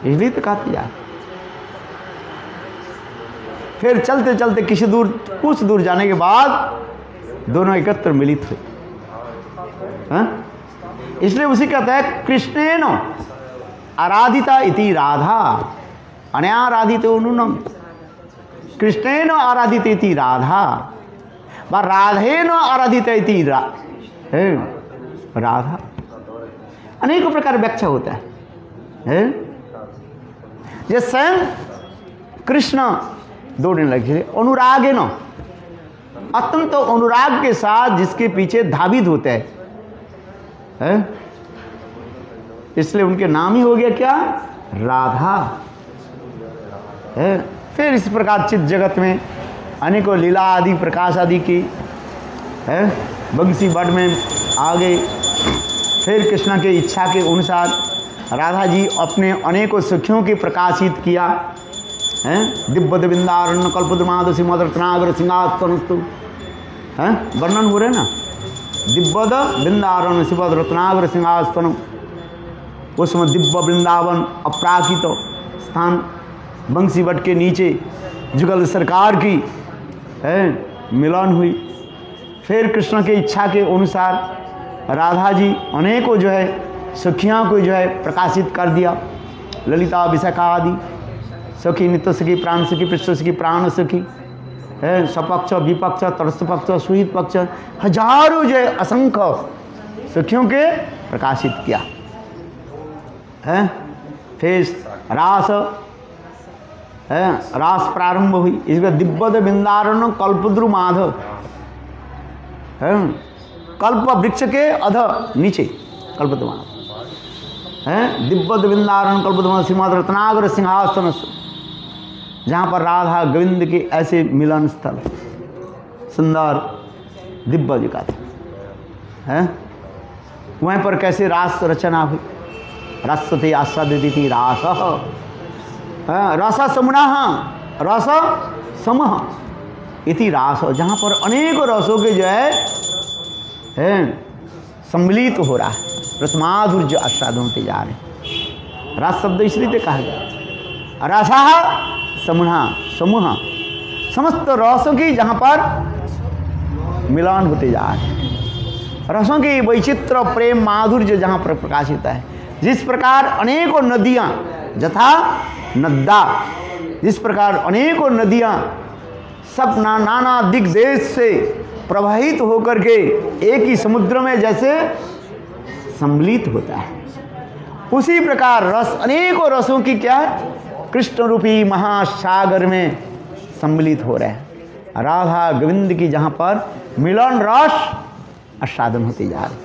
इसलिए तो कहते जा। फिर चलते चलते किसी दूर, कुछ दूर जाने के बाद दोनों एकत्र मिलित हुए। इसलिए उसी कहता है कृष्णेन आराधिता इति राधा अनाराधितो नूनम। कृष्णेन आराधित इति राधा व राधेन आराधित इति राधा। अनेकों प्रकार व्याख्या होता है। ये स्वयं कृष्ण दौड़ने लगे अनुरागे न, अत्यंत अनुराग के साथ जिसके पीछे धावित होते हैं, इसलिए उनके नाम ही हो गया क्या, राधा है। फिर इस प्रकार चित जगत में अनेकों लीला आदि प्रकाश आदि की है, बंसी बट में आ गए। फिर कृष्ण के इच्छा के अनुसार राधा जी अपने अनेकों सखियों के प्रकाशित किया है। दिव्य बिंदारण्य कल्पद्रुमाद सिंहरत्नागर सिंहास्तनस्तु है, वर्णन हो रहे ना। दिव्य बिंदारण्य शिवरत्नागर सिंहास्तन, उसमें दिव्य वृंदावन अपराकित स्थान बंसी बट के नीचे जुगल सरकार की है मिलन हुई। फिर कृष्ण की इच्छा के अनुसार राधा जी अनेकों जो है सखियों को जो है प्रकाशित कर दिया। ललिता विशाखा आदि सखी, नित्य सखी, प्राण सखी, पृष्ठ सखी, प्राण सखी है, सपक्ष विपक्ष तटस्थ पक्ष सुहित पक्ष, हजारों जो है असंख्य सखियों के प्रकाशित किया है। फिर रास है, रास प्रारंभ हुई। इसमें दिव्य बिंदारण कल्पद्रु माधव है, कल्प वृक्ष के अध नीचे कल्पद्रु माधव है। दिव्य बिंदारण कल्पद्रु माधव सिंह रत्नागर सिंहासन, जहाँ पर राधा गोविंद के ऐसे मिलन स्थल सुंदर दिव्य जी का है। वहीं पर कैसे रास रचना हुई, रसते आस्वादित थी रास रस समुना रस समह इति रास, जहाँ पर अनेक रसों के जो है सम्मिलित हो रहा है, रसमाधुर्य आस्वादन होते जा रहे हैं। रस शब्द इसलिए कहा गया, रसा समूहा समूह समस्त रसों की जहाँ पर मिलन होते जा रहे हैं, रसों की वैचित्र प्रेम माधुर्य जहाँ पर प्रकाशित है। जिस प्रकार अनेकों नदियाँ यथा नद्दा, जिस प्रकार अनेकों नदियाँ सब नाना दिग्देश से प्रवाहित होकर के एक ही समुद्र में जैसे सम्मिलित होता है, उसी प्रकार रस अनेकों रसों की क्या है कृष्ण रूपी महासागर में सम्मिलित हो रहे हैं। राधा गोविंद की जहाँ पर मिलन रस आस्वादन होते जा रहे,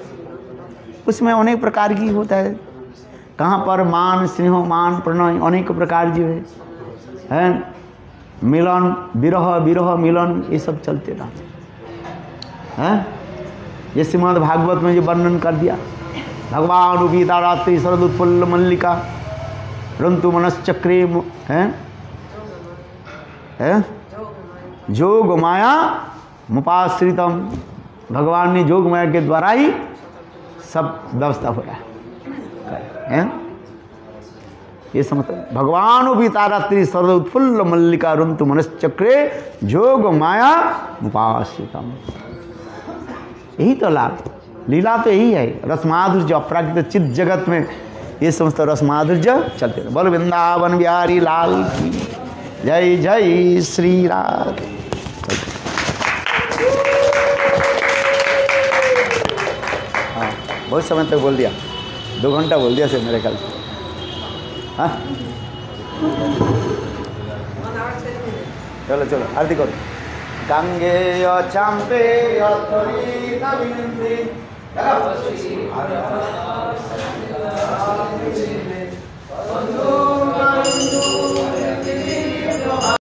उसमें अनेक प्रकार की होता है। कहाँ पर मान स्नेह मान प्रणय अनेक प्रकार जो है मिलन विरह विरह मिलन ये सब चलते रहते। है। ये श्रीमद् भागवत में जो वर्णन कर दिया, भगवान उपीता रात्रि शरद उत्फुल्ल मल्लिका रंतु मनश्चक्रे है जोग माया मुपाश्रितम। भगवान ने जोग माया के द्वारा ही सब व्यवस्था हो रहा है। ये समझते, भगवान उपीता रात्रि शरद उत्फुल्ल मल्लिका रंतु मनश्चक्रे जोग माया मुपाश्रितम। यही तो लाभ, लीला तो यही है। रसमाधुर्य अपराकृत चित्त जगत में ये समस्त रसमाधुर्य चलते रहे। बोल वृंदावन बिहारी लाल की जय। जय श्री राधे। हाँ, बहुत समय तक बोल दिया, 2 घंटा बोल दिया से मेरे ख्याल से। हाँ चलो चलो आरती करो। गंगे चांपे नवीन